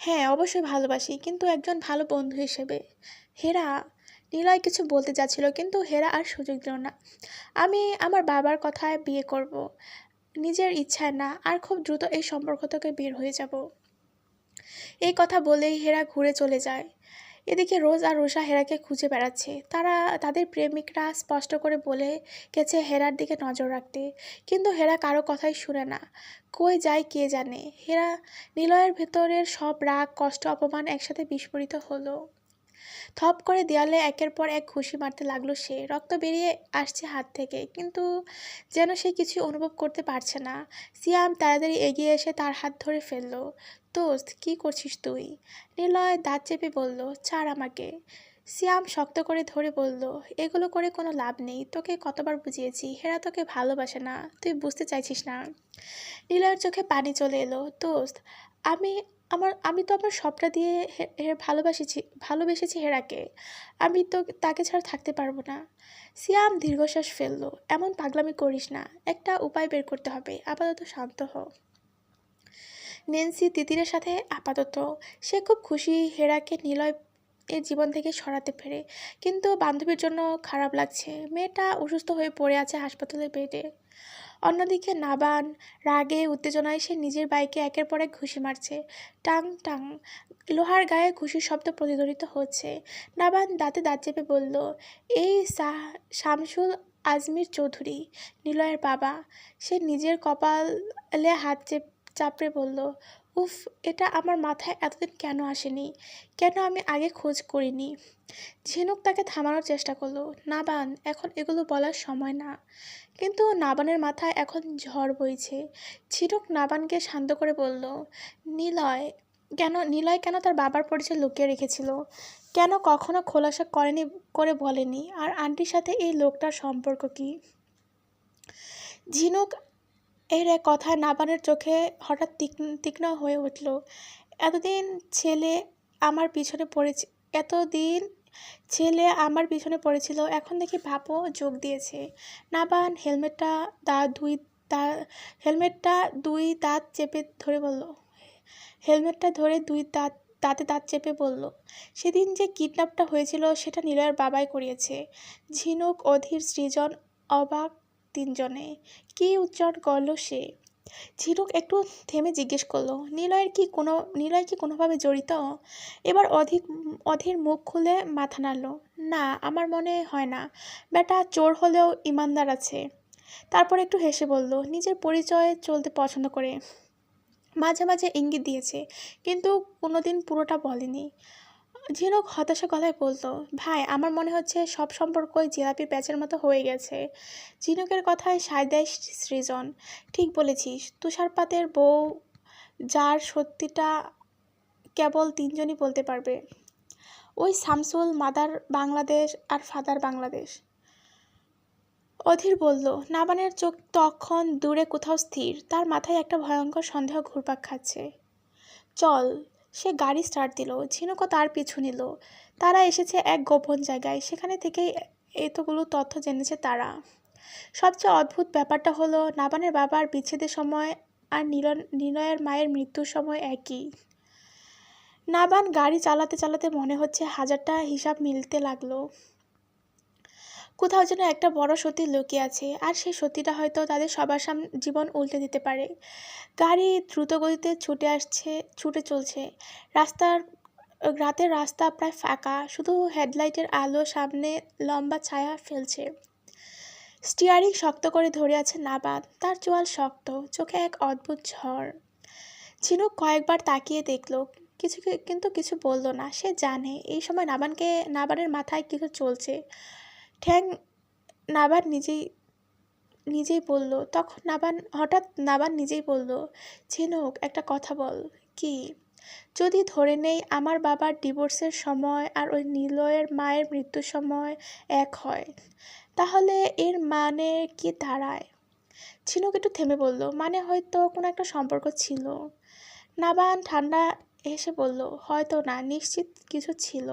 হ্যাঁ, অবশ্যই ভালোবাসি, কিন্তু একজন ভালো বন্ধু হিসেবে। হেরা, নিলয় কিছু বলতে যাচ্ছিল, কিন্তু হেরা আর সুযোগ দিল না। আমি আমার বাবার কথায় বিয়ে করব, নিজের ইচ্ছায় না, আর খুব দ্রুত এই সম্পর্ক থেকে বের হয়ে যাব। এই কথা বলেই হেরা ঘুরে চলে যায়। এদিকে রোজ আর রুষা হেরাকে খুঁজে বেড়াচ্ছে। তাদের প্রেমিকরা স্পষ্ট করে বলে গেছে হেরার দিকে নজর রাখতে, কিন্তু হেরা কারো কথাই শুনে না। কই যায় কে জানে। নিলয়ের ভেতরের সব রাগ, কষ্ট, অপমান একসাথে বিস্ফোরিত হলো। থপ করে দেয়ালে একের পর এক ঘুষি মারতে লাগলো সে। রক্ত বেরিয়ে আসছে হাত থেকে, কিন্তু যেন সে কিছু অনুভব করতে পারছে না। সিয়াম তাড়াতাড়ি এগিয়ে এসে তার হাত ধরে ফেললো। দোস্ত, কি করছিস তুই? নিলয় দাঁত চেপে বলল, ছাড় আমাকে। সিয়াম শক্ত করে ধরে বলল, এগুলো করে কোনো লাভ নেই। তোকে কতবার বুঝিয়েছি, হেরা তোকে ভালোবাসে না, তুই বুঝতে চাইছিস না। নিলয়ের চোখে পানি চলে এলো। দোস্ত, আমি আমি তো আমার সবটা দিয়ে ভালোবেসেছি হেরাকে। আমি তো তাকে ছাড়া থাকতে পারবো না। সিয়াম দীর্ঘশ্বাস ফেললো। এমন পাগলামি করিস না, একটা উপায় বের করতে হবে। আপাতত শান্ত হ। নেন্সি তিতিরের সাথে আপাতত। সে খুব খুশি হেরাকে নিলয় এর জীবন থেকে সরাতে পেরে, কিন্তু বান্ধবীর জন্য খারাপ লাগছে। মেয়েটা অসুস্থ হয়ে পড়ে আছে হাসপাতালের বেডে। অন্যদিকে নাবান রাগে উত্তেজনায় সে নিজের বাইকে একের পর এক ঘুষি মারছে। টাং টাং লোহার গায়ে ঘুষির শব্দ প্রতিধ্বনিত হচ্ছে। নাবান দাঁতে দাঁত চেপে বলল, এই শামসুল আজমির চৌধুরী, নিলয়ের বাবা। সে নিজের কপালে হাত চাপড়ে বলল, উফ, এটা আমার মাথায় এতদিন কেন আসেনি? কেন আমি আগে খোঁজ করিনি? ঝিনুক তাকে থামানোর চেষ্টা করলো। নাবান, এখন এগুলো বলার সময় না। কিন্তু নাবানের মাথায় এখন ঝড় বইছে। ঝিনুক নাবানকে শান্ত করে বলল, নিলয় কেন তার বাবার পরিচয় লুকিয়ে রেখেছিল? কেন কখনো খোলাসা করে বলেনি? আর আন্টির সাথে এই লোকটার সম্পর্ক কি? ঝিনুক এর এক কথায় নাবানের চোখে হঠাৎ তীক্ষ্ণ হয়ে উঠল। এতদিন ছেলে আমার পিছনে পড়েছে এতদিন ছেলে আমার পিছনে পড়েছিল, এখন দেখি বাপও যোগ দিয়েছে। নাবান হেলমেটটা দুই দাঁত চেপে ধরে বলল হেলমেটটা ধরে দাঁতে দাঁত চেপে বলল, সেদিন যে কিডন্যাপটা হয়েছিল সেটা নিলয়ের বাবাই করিয়েছে। ঝিনুক, অধীর, সৃজন অবাক তিনজনে। কি উচ্চারণ করল সে? ঝিনুক একটু থেমে জিজ্ঞেস করলো, নিলয় কি কোনোভাবে জড়িত? এবার অধীর মুখ খুলে মাথা নাড়ল। না, আমার মনে হয় না। বেটা চোর হলেও ইমানদার আছে। তারপর একটু হেসে বলল, নিজের পরিচয়ে চলতে পছন্দ করে। মাঝে মাঝে ইঙ্গিত দিয়েছে, কিন্তু কোনোদিন পুরোটা বলেনি। ঝিনুক হতাশা গলায় বলতো, ভাই, আমার মনে হচ্ছে সব সম্পর্কই জিলাপি প্যাচের মতো হয়ে গেছে। ঝিনুকের কথায় সায় দেয় সৃজন। ঠিক বলেছিস, তুষারপাতের বউ, যার সত্যিটা কেবল তিনজনই বলতে পারবে। ওই শামসুল, মাদার বাংলাদেশ আর ফাদার বাংলাদেশ। অধীর বলল। নাবানের চোখ তখন দূরে কোথাও স্থির। তার মাথায় একটা ভয়ঙ্কর সন্দেহ ঘুরপাক খাচ্ছে। চল। সে গাড়ি স্টার্ট দিল। ঝিনুকও তার পিছু নিল। তারা এসেছে এক গোপন জায়গায়। সেখানে থেকেই এতগুলো তথ্য জেনেছে তারা। সবচেয়ে অদ্ভুত ব্যাপারটা হলো, নাবানের বাবার বিচ্ছেদের সময় আর নিলয়ের মায়ের মৃত্যুর সময় একই। নাবান গাড়ি চালাতে চালাতে মনে হচ্ছে হাজারটা হিসাব মিলতে লাগলো। কোথাও যেন একটা বড় সত্যি লুকিয়ে আছে, আর সেই সত্যিটা হয়তো তাদের সবার সামনে জীবন উল্টে দিতে পারে। গাড়ি দ্রুতগতিতে ছুটে চলছে। রাস্তার রাতের রাস্তা প্রায় ফাঁকা, শুধু হেডলাইটের আলো সামনে লম্বা ছায়া ফেলছে। স্টিয়ারিং শক্ত করে ধরে আছে নাবাদ, তার চোয়াল শক্ত, চোখে এক অদ্ভুত ঝড়। ঝিনুক কয়েকবার তাকিয়ে দেখলো, কিন্তু কিছু বলল না। সে জানে এই সময় নাবানের মাথায় কিছু চলছে। ঠ্যাং নাবান নিজেই নিজেই বলল তখন নাবান নিজেই বলল, ঝিনুক, একটা কথা বল। কি? যদি ধরে নেই আমার বাবার ডিভোর্সের সময় আর ওই নিলয়ের মায়ের মৃত্যুর সময় এক হয়, তাহলে এর মানে কি দাঁড়ায়? ঝিনুক একটু থেমে বলল, মানে হয়তো কোনো একটা সম্পর্ক ছিল। নাবান ঠান্ডা হেসে বলল, হয়তো না, নিশ্চিত কিছু ছিল।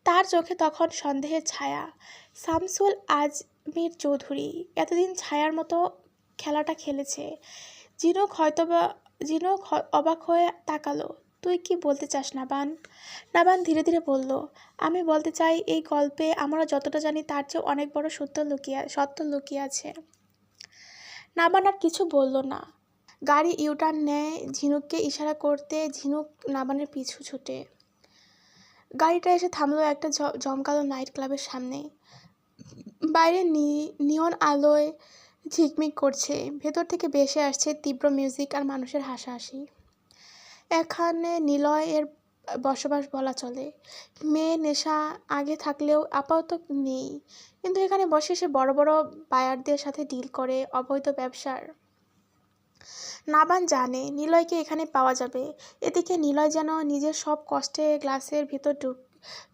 তার চোখে তখন সন্দেহের ছায়া। শামসুল আজমির চৌধুরী এতদিন ছায়ার মতো খেলাটা খেলেছে। ঝিনুক অবাক হয়ে তাকালো। তুই কি বলতে চাস নাবান? নাবান ধীরে ধীরে বলল, আমি বলতে চাই এই গল্পে আমরা যতটা জানি তার চেয়ে অনেক বড় সত্য লুকিয়ে আছে। নাবান আর কিছু বলল না। গাড়ি ইউটার্ন নেয়। ঝিনুককে ইশারা করতে ঝিনুক নাবানের পিছু ছুটে। গাড়িটা এসে থামলো একটা জমকালো নাইট ক্লাবের সামনে। বাইরে নিয়ন আলোয় ঝিকমিক করছে, ভেতর থেকে ভেসে আসছে তীব্র মিউজিক আর মানুষের হাসাহাসি। এখানে নিলয়ের বসবাস বলা চলে। মেয়ে নেশা আগে থাকলেও আপাতত নেই, কিন্তু এখানে বসে সে বড় বড় বায়ারদের সাথে ডিল করে অবৈধ ব্যবসার। নাবান জানে নিলয়কে এখানে পাওয়া যাবে। এদিকে নিলয় যেন নিজের সব কষ্টে গ্লাসের ভিতর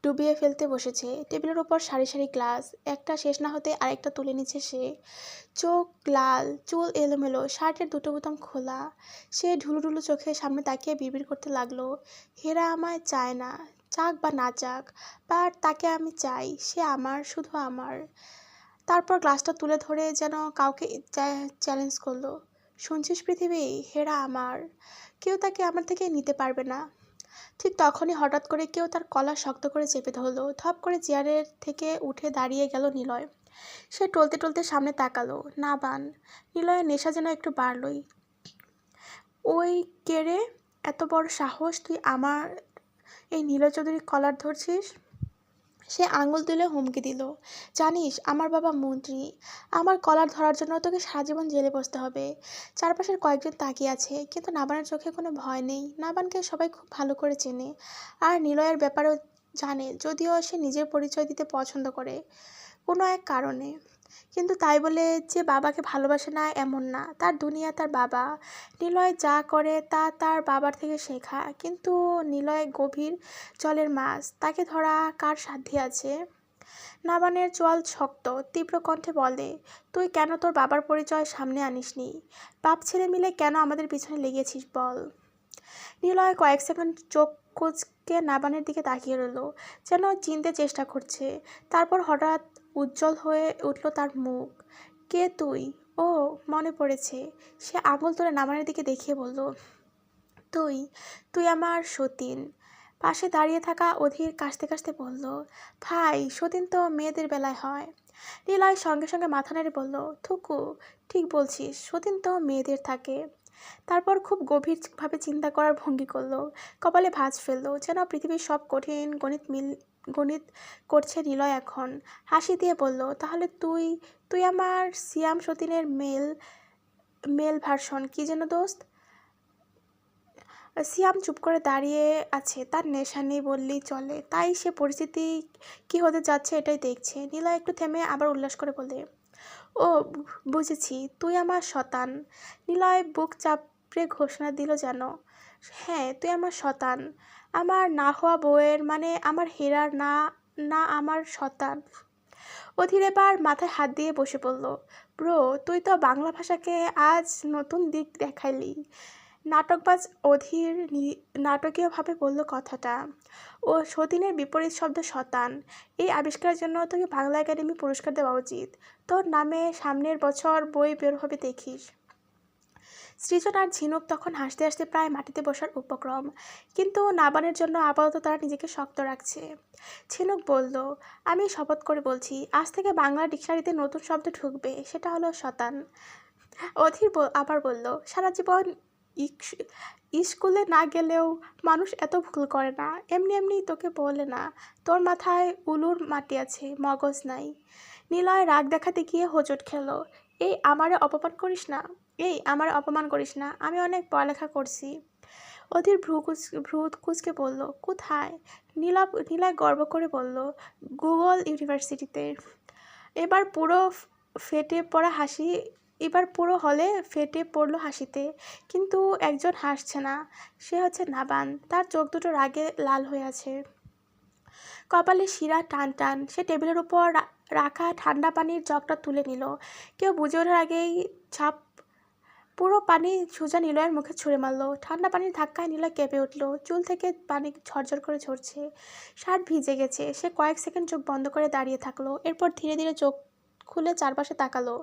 ডুবিয়ে ফেলতে বসেছে। টেবিলের ওপর সারি সারি গ্লাস, একটা শেষ না হতে আরেকটা তুলে নিচ্ছে সে। চোখ লাল, চুল এলোমেলো, শার্টের দুটো বোতাম খোলা। সে ঢুলুঢুলু চোখে সামনে তাকিয়ে বিড়বিড় করতে লাগলো, হেরা আমায় চায় না, চাক বা না চাক, বাট তাকে আমি চাই, সে আমার, শুধু আমার। তারপর গ্লাসটা তুলে ধরে যেন কাউকে চ্যালেঞ্জ করলো, শুনছিস পৃথিবী, হেরা আমার, কেউ তাকে আমার থেকে নিতে পারবে না। ঠিক তখনই হঠাৎ করে কেউ তার কলার শক্ত করে চেপে ধরলো। ধপ করে চেয়ারের থেকে উঠে দাঁড়িয়ে গেল নিলয়। সে টলতে টলতে সামনে তাকালো। নাবান। নিলয়ের নেশা যেন একটু বাড়লই। ওই কে রে? এত বড় সাহস, তুই আমার এই নিলয় চৌধুরীর কলার ধরছিস? সে আঙুল তুলে হুমকি দিল, জানিস আমার বাবা মন্ত্রী, আমার কলার ধরার জন্য তোকে সারাজীবন জেলে বসতে হবে। চারপাশের কয়েকজন তাকিয়ে আছে, কিন্তু নাবানের চোখে কোনো ভয় নেই। নাবানকে সবাই খুব ভালো করে চেনে, আর নিলয়ের ব্যাপারেও জানে, যদিও সে নিজের পরিচয় দিতে পছন্দ করে কোনো এক কারণে। কিন্তু তাই বলে যে বাবাকে ভালোবাসে না এমন না। তার দুনিয়া তার বাবা। নিলয় যা করে তা তার বাবার থেকে শেখা। কিন্তু নিলয় গভীর জলের মাছ, তাকে ধরা কার সাধ্যে আছে? নাবানের চোয়াল শক্ত, তীব্র কণ্ঠে বলে, তুই কেন তোর বাবার পরিচয় সামনে আনিসনি? বাপ ছেলে মিলে কেন আমাদের পিছনে লেগেছিস বল? নিলয় কয়েক সেকেন্ড চোখ কুঁচকে নাবানের দিকে তাকিয়ে রইল, যেন চিনতে চেষ্টা করছে। তারপর হঠাৎ উজ্জ্বল হয়ে উঠল তার মুখ। কে তুই? ও, মনে পড়েছে। সে আঙুল তুলে নাবানের দিকে দেখিয়ে বলল, তুই তুই আমার সতীন। পাশে দাঁড়িয়ে থাকা অধীর কাশতে কাশতে বলল, ভাই, সতীন তো মেয়েদের বেলায় হয়। নিলয় সঙ্গে সঙ্গে মাথা নেড়ে বলল, থুকু, ঠিক বলছিস, সতীন তো মেয়েদের থাকে। তারপর খুব গভীরভাবে চিন্তা করার ভঙ্গি করলো, কপালে ভাঁজ ফেললো, যেন পৃথিবীর সব কঠিন গণিত করছে নিলয় এখন। হাসি দিয়ে বলল, তাহলে তুই তুই আমার সিয়াম সতীনের মেল ভার্সন, কি যেন দোস্ত? সিয়াম চুপ করে দাঁড়িয়ে আছে, তার নেশা নেই বললেই চলে, তাই সে পরিস্থিতি কি হতে যাচ্ছে এটাই দেখছে। নিলয় একটু থেমে আবার উল্লাস করে বলে, ও, বুঝেছি, তুই আমার শতান। নিলয় বুক চাপড়ে ঘোষণা দিল যেন, হ্যাঁ, তুই আমার শতান, আমার না হওয়া বউয়ের, মানে আমার হেরার না, না আমার শতান। অধীর এবার মাথায় হাত দিয়ে বসে পড়ল। ব্রো, তুই তো বাংলা ভাষাকে আজ নতুন দিক দেখাইলি। নাটকবাজ অধীর নাটকীয়ভাবে বলল কথাটা। ও সতীনের বিপরীত শব্দ শতান। এই আবিষ্কারের জন্য তোকে বাংলা একাডেমি পুরস্কার দেওয়া উচিত। তোর নামে সামনের বছর বই বের হবে দেখিস। সৃজন আর ঝিনুক তখন হাসতে হাসতে প্রায় মাটিতে বসার উপক্রম, কিন্তু নাবানের জন্য আপাতত তারা নিজেকে শক্ত রাখছে। ঝিনুক বলল, আমি শপথ করে বলছি, আজ থেকে বাংলা ডিকশনারিতে নতুন শব্দ ঢুকবে, সেটা হলো শতান। অধীর আবার বলল, সারা জীবন স্কুলে না গেলেও মানুষ এত ভুল করে না, এমনি এমনি তোকে বলে না, তোর মাথায় উলুর মাটি আছে, মগজ নাই। নিলয় রাগ দেখাতে গিয়ে হোঁচট খেল, আমারে অপমান করিস না, আমারে অপমান করিস না, আমি অনেক পড়ালেখা করছি। অধীর ভ্রু কুচকে বলল, কোথায়? নীলয় গর্ব করে বলল, গুগল ইউনিভার্সিটিতে। এবার পুরো ফেটে পড়া হাসি এবার পুরো হলে ফেটে পড়লো হাসিতে, কিন্তু একজন হাসছে না, সে হচ্ছে নাবান। তার চোখ দুটো রাগে লাল হয়ে আছে, কপালে শিরা টান টান। সে টেবিলের উপর রাখা ঠান্ডা পানির জগটা তুলে নিল, কেউ বুঝে ওঠার আগেই ছাপ পুরো পানি সোজা নিলয়ের মুখে ছুঁড়ে মারল। ঠান্ডা পানির ধাক্কায় নিলয় কেঁপে উঠল, চুল থেকে পানি ঝরঝর করে ঝরছে, শার্ট ভিজে গেছে। সে কয়েক সেকেন্ড চোখ বন্ধ করে দাঁড়িয়ে থাকলো, এরপর ধীরে ধীরে চোখ খুলে চারপাশে তাকালো।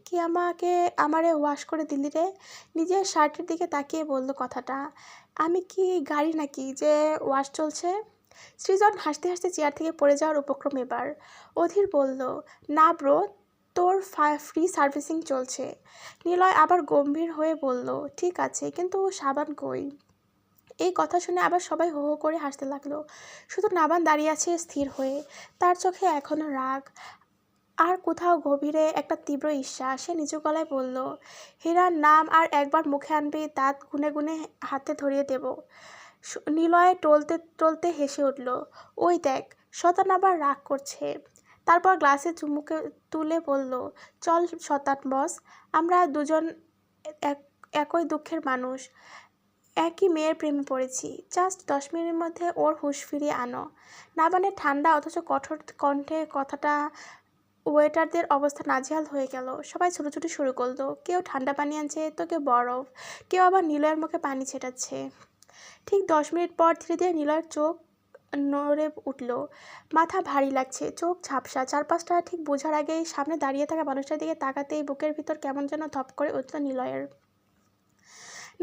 কি আমারে ওয়াশ করে দিলি রে? নিজের শার্টের দিকে তাকিয়ে বলল কথাটা। আমি কি গাড়ি নাকি যে ওয়াশ চলছে? সৃজন হাসতে হাসতে চেয়ার থেকে পড়ে যাওয়ার উপক্রম এবার। অধীর বলল, না ব্রো, তোর ফ্রি সার্ভিসিং চলছে। নিলয় আবার গম্ভীর হয়ে বলল, ঠিক আছে, কিন্তু সাবান কই? এই কথা শুনে আবার সবাই হো হো করে হাসতে লাগলো। শুধু নাবান দাঁড়িয়ে আছে স্থির হয়ে, তার চোখে এখনো রাগ, আর কোথাও গভীরে একটা তীব্র ঈর্ষা। সে নিচু গলায় বলল, হীরার নাম আর একবার মুখে আনবি, দাঁত গুনে গুনে হাতে ধরিয়ে দেব। নিলয় টলতে টলতে হেসে উঠল, ওই দেখ, শতান আবার রাগ করছে। তারপর গ্লাসে চুমুকে তুলে বলল, চল শতান বস, আমরা দুজন একই দুঃখের মানুষ, একই মেয়ের প্রেমে পড়েছি, জাস্ট 10 মিনিটের মধ্যে ওর হুঁশ ফিরিয়ে আনো। নাবানের ঠান্ডা অথচ কঠোর কণ্ঠে কথাটা ওয়েটারদের অবস্থা নাজেহাল হয়ে গেল। সবাই ছুটোছুটি শুরু করলো, কেউ ঠান্ডা পানি আনছে তো কেউ বরফ, কেউ আবার নিলয়ের মুখে পানি ছেটাচ্ছে। ঠিক 10 মিনিট পর ধীরে ধীরে নিলয়ের চোখ নড়ে উঠল, মাথা ভারী লাগছে, চোখ ঝাপসা। চারপাশটা ঠিক বোঝার আগেই সামনে দাঁড়িয়ে থাকা মানুষটার দিকে তাকাতেই বুকের ভিতর কেমন যেন ধপ করে উঠল নিলয়ের।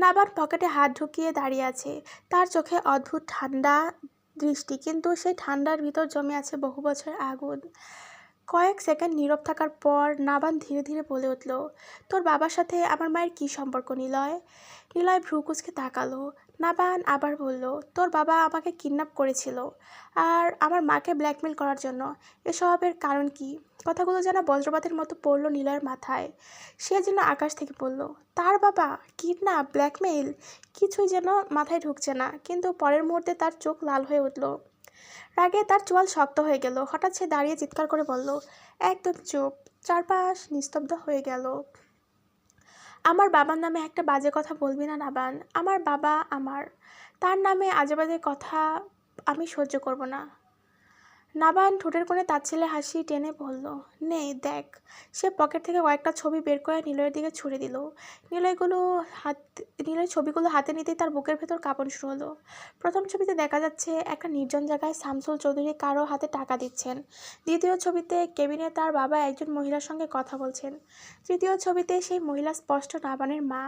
নাবান পকেটে হাত ঢুকিয়ে দাঁড়িয়ে আছে, তার চোখে অদ্ভুত ঠান্ডা দৃষ্টি, কিন্তু সেই ঠান্ডার ভিতর জমে আছে বহু বছরের আগুন। কয়েক সেকেন্ড নীরব থাকার পর নাবান ধীরে ধীরে বলে উঠল, তোর বাবার সাথে আমার মায়ের কী সম্পর্ক নিলয়? নিলয় ভ্রু কুঁচকে তাকালো। নাবান আবার বলল, তোর বাবা আমাকে কিডন্যাপ করেছিল আর আমার মাকে ব্ল্যাকমেল করার জন্য। এসবের কারণ কি? কথাগুলো যেন বজ্রপাতের মতো পড়ল নিলয়ের মাথায়। সে যেন আকাশ থেকে পড়ল। তার বাবা কিডন্যাপ, ব্ল্যাকমেইল, কিছুই যেন মাথায় ঢুকছে না, কিন্তু পরের মুহূর্তে তার চোখ লাল হয়ে উঠল, রাগে তার চোয়াল শক্ত হয়ে গেল। হঠাৎ সে দাঁড়িয়ে চিৎকার করে বলল, একদম চুপ। চারপাশ নিস্তব্ধ হয়ে গেল। আমার বাবার নামে একটা বাজে কথা বলবি না নাবান। আমার বাবা তার নামে আজে বাজে কথা আমি সহ্য করব না। নাবান ঠোঁটের কোণে তাচ্ছিল্যে হাসি টেনে বলল, নে দেখ। সে পকেট থেকে কয়েকটা ছবি বের করে নিলয়ের দিকে ছুড়ে দিল। নিলয় ছবিগুলো হাতে নিতেই তার বুকের ভেতর কাঁপন শুরু হলো। প্রথম ছবিতে দেখা যাচ্ছে একটা নির্জন জায়গায় শামসুল চৌধুরী কারো হাতে টাকা দিচ্ছেন। দ্বিতীয় ছবিতে কেবিনে তার বাবা একজন মহিলার সঙ্গে কথা বলছেন। তৃতীয় ছবিতে সেই মহিলা স্পষ্ট নাবানের মা।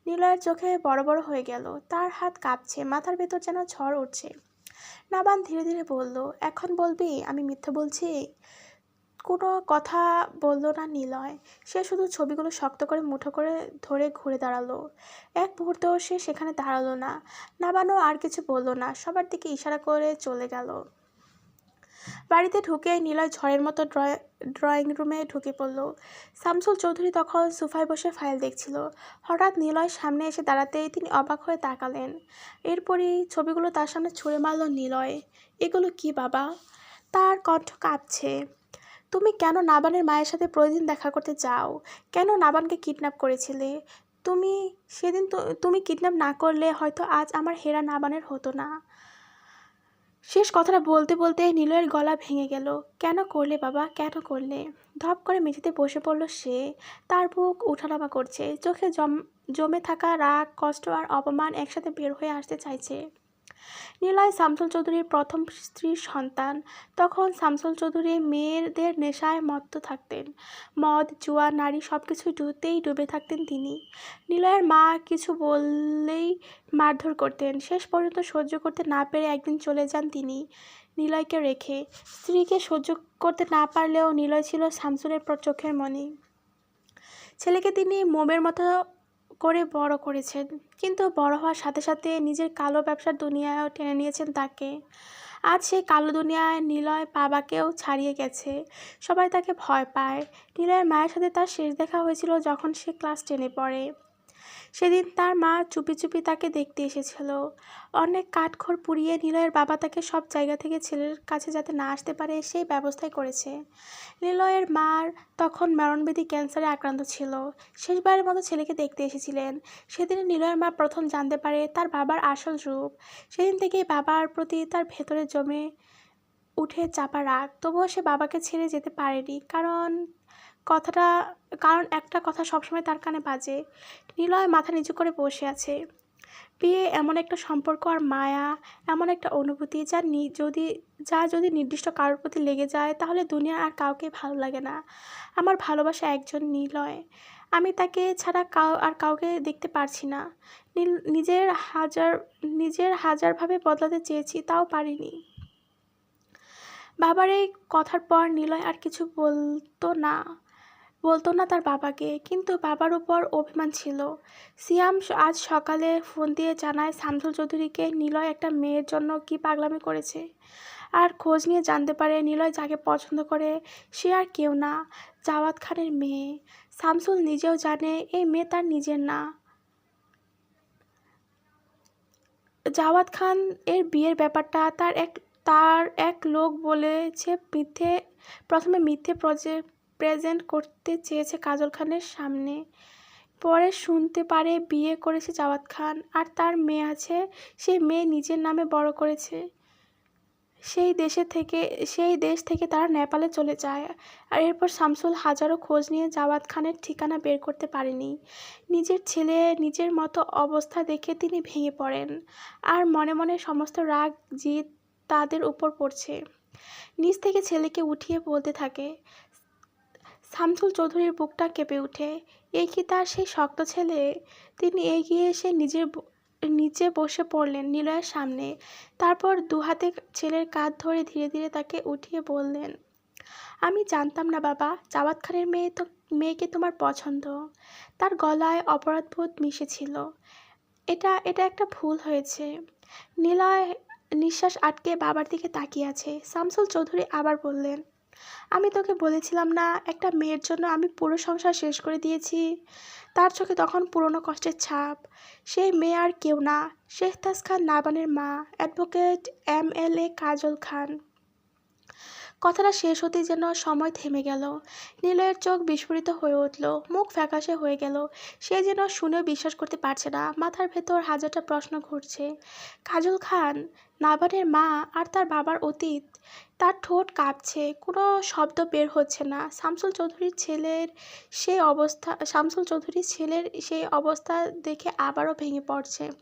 নিলয়ের চোখে বড় বড় হয়ে গেল, তার হাত কাঁপছে, মাথার ভেতর যেন ঝড় উঠছে। নাবান ধীরে ধীরে বলল, এখন বলবি আমি মিথ্যে বলছি? কোনো কথা বলল না নিলয়। সে শুধু ছবিগুলো শক্ত করে মুঠো করে ধরে ঘুরে দাঁড়ালো। এক মুহূর্তেও সে সেখানে দাঁড়ালো না। নাবানও আর কিছু বলল না, সবার দিকে ইশারা করে চলে গেল। বাড়িতে ঢুকে নিলয় ঝড়ের মতো ড্রয়িং রুমে ঢুকে পড়ল। শামসুল চৌধুরী তখন সোফায় বসে ফাইল দেখছিল। হঠাৎ নিলয় সামনে এসে দাঁড়াতেই তিনি অবাক হয়ে তাকালেন। এরপরই ছবিগুলো তার সামনে ছুঁড়ে মারল নিলয়। এগুলো কি বাবা? তার কণ্ঠ কাঁপছে। তুমি কেন নাবানের মায়ের সাথে প্রতিদিন দেখা করতে যাও? কেন নাবানকে কিডন্যাপ করেছিলে? সেদিন তুমি কিডন্যাপ না করলে হয়তো আজ আমার হেরা নাবানের হতো না। শেষ কথাটা বলতে বলতে নিলয়ের গলা ভেঙে গেল। কেন করলে বাবা, কেন করলে? ধপ করে মেঝেতে বসে পড়ল সে। তার বুক উঠানামা করছে, চোখে জমে থাকা রাগ, কষ্ট আর অপমান একসাথে বের হয়ে আসতে চাইছে। নিলয় শামসুল চৌধুরীর প্রথম স্ত্রীর সন্তান। তখন শামসুল চৌধুরী মেয়েদের নেশায় মত্ত থাকতেন। মদ, জুয়া, নারী সবকিছুতেই ডুবে থাকতেন তিনি। নিলয়ের মা কিছু বললেই মারধর করতেন। শেষ পর্যন্ত সহ্য করতে না পেরে একদিন চলে যান তিনি নিলয়কে রেখে। স্ত্রীকে সহ্য করতে না পারলেও নিলয় ছিল শামসুলের চোখের মণি। ছেলেকে তিনি মোমের মতো করে বড় করেছেন, কিন্তু বড় হওয়ার সাথে সাথে নিজের কালো ব্যবসার দুনিয়ায়ও টেনে নিয়েছেন তাকে। আজ সেই কালো দুনিয়ায় নিলয় বাবাকেও ছাড়িয়ে গেছে। সবাই তাকে ভয় পায়। নিলয়ের মায়ের সাথে তার শেষ দেখা হয়েছিল যখন সে ক্লাস 10-এ পড়ে। সেদিন তার মা চুপি চুপি তাকে দেখতে এসেছিল। অনেক কাঠখড় পুড়িয়ে নিলয়ের বাবা তাকে সব জায়গা থেকে ছেলের কাছে যাতে না আসতে পারে সেই ব্যবস্থাই করেছে। নিলয়ের মার তখন মরণব্যাধি ক্যান্সারে আক্রান্ত ছিল। শেষবারের মতো ছেলেকে দেখতে এসেছিলেন। সেদিন নিলয়ের মা প্রথম জানতে পারে তার বাবার আসল রূপ। সেদিন থেকেই বাবার প্রতি তার ভেতরে জমে উঠে চাপা রাগ। তবুও সে বাবাকে ছেড়ে যেতে পারেনি, কারণ একটা কথা সবসময় তার কানে বাজে। নিলয় মাথা নিচু করে বসে আছে। বিয়ে এমন একটা সম্পর্ক আর মায়া এমন একটা অনুভূতি যদি নির্দিষ্ট কারোর প্রতি লেগে যায় তাহলে দুনিয়ার আর কাউকে ভালো লাগে না। আমার ভালোবাসা একজন নিলয়। আমি তাকে ছাড়া কাউকে দেখতে পারছি না। নিজের হাজারভাবে বদলাতে চেয়েছি, তাও পারিনি। বাবার এই কথার পর নিলয় আর কিছু বলতো না তার বাবাকে, কিন্তু বাবার উপর অভিমান ছিল। সিয়াম আজ সকালে ফোন দিয়ে জানায় শামসুল চৌধুরীকে নিলয় একটা মেয়ের জন্য কি পাগলামি করেছে। আর খোঁজ নিয়ে জানতে পারে নিলয় যাকে পছন্দ করে সে আর কেউ না, জাওয়াদ খানের মেয়ে। শামসুল নিজেও জানে এই মেয়ে তার নিজের না। জাওয়াদ খান এর বিয়ের ব্যাপারটা তার এক লোক বলেছে প্রথমে মিথ্যে প্রেজেন্ট করতে চেয়েছে কাজল খানের সামনে। পরে শুনতে পারে বিয়ে করেছে জাওয়াদ খান, আর তার মেয়ে আছে। সেই মেয়ে নিজের নামে বড় করেছে। সেই দেশ থেকে তারা নেপালে চলে যায়। আর এরপর শামসুল হাজারো খোঁজ নিয়ে জাওয়াদ খানের ঠিকানা বের করতে পারেনি। নিজের ছেলে নিজের মতো অবস্থা দেখে তিনি ভেঙে পড়েন। আর মনে মনে সমস্ত রাগ জিদ তাদের উপর পড়ছে। নিচ থেকে ছেলেকে উঠিয়ে বলতে থাকে। শামসুল চৌধুরীর বুকটা কেঁপে ওঠে। এই কি তার সেই শক্ত ছেলে? তিনি এগিয়ে এসে নিচে বসে পড়লেন নিলয়ের সামনে। তারপর দুহাতে ছেলের কাঁধ ধরে ধীরে ধীরে তাকে উঠিয়ে বললেন, আমি জানতাম না বাবা, জাওয়াদ খানের মেয়েকে তোমার পছন্দ। তার গলায় অপরাধবোধ মিশেছিল। এটা একটা ভুল হয়েছে। নিলয় নিঃশ্বাস আটকে বাবার দিকে তাকিয়ে আছে। শামসুল চৌধুরী আবার বললেন, আমি তোকে বলেছিলাম না একটা মেয়ের জন্য আমি পুরো সংসার শেষ করে দিয়েছি। তার চোখে তখন পুরনো কষ্টের ছাপ। সেই মেয়ে আর কেউ না, শেহতাজ খান নাবানের মা, অ্যাডভোকেট MLA কাজল খান। কথাটা শেষ হতেই যেন সময় থেমে গেল। নিলয়ের চোখ বিস্ফোরিত হয়ে উঠল, মুখ ফ্যাকাশে হয়ে গেল। সে যেন শুনেও বিশ্বাস করতে পারছে না। মাথার ভেতর হাজারটা প্রশ্ন ঘুরছে। কাজল খান, নাবানের মা, আর তার বাবার অতীত। তার ঠোঁট কাঁপছে, কোনো শব্দ বের হচ্ছে না। শামসুল চৌধুরীর ছেলের সেই অবস্থা দেখে আবারও ভেঙে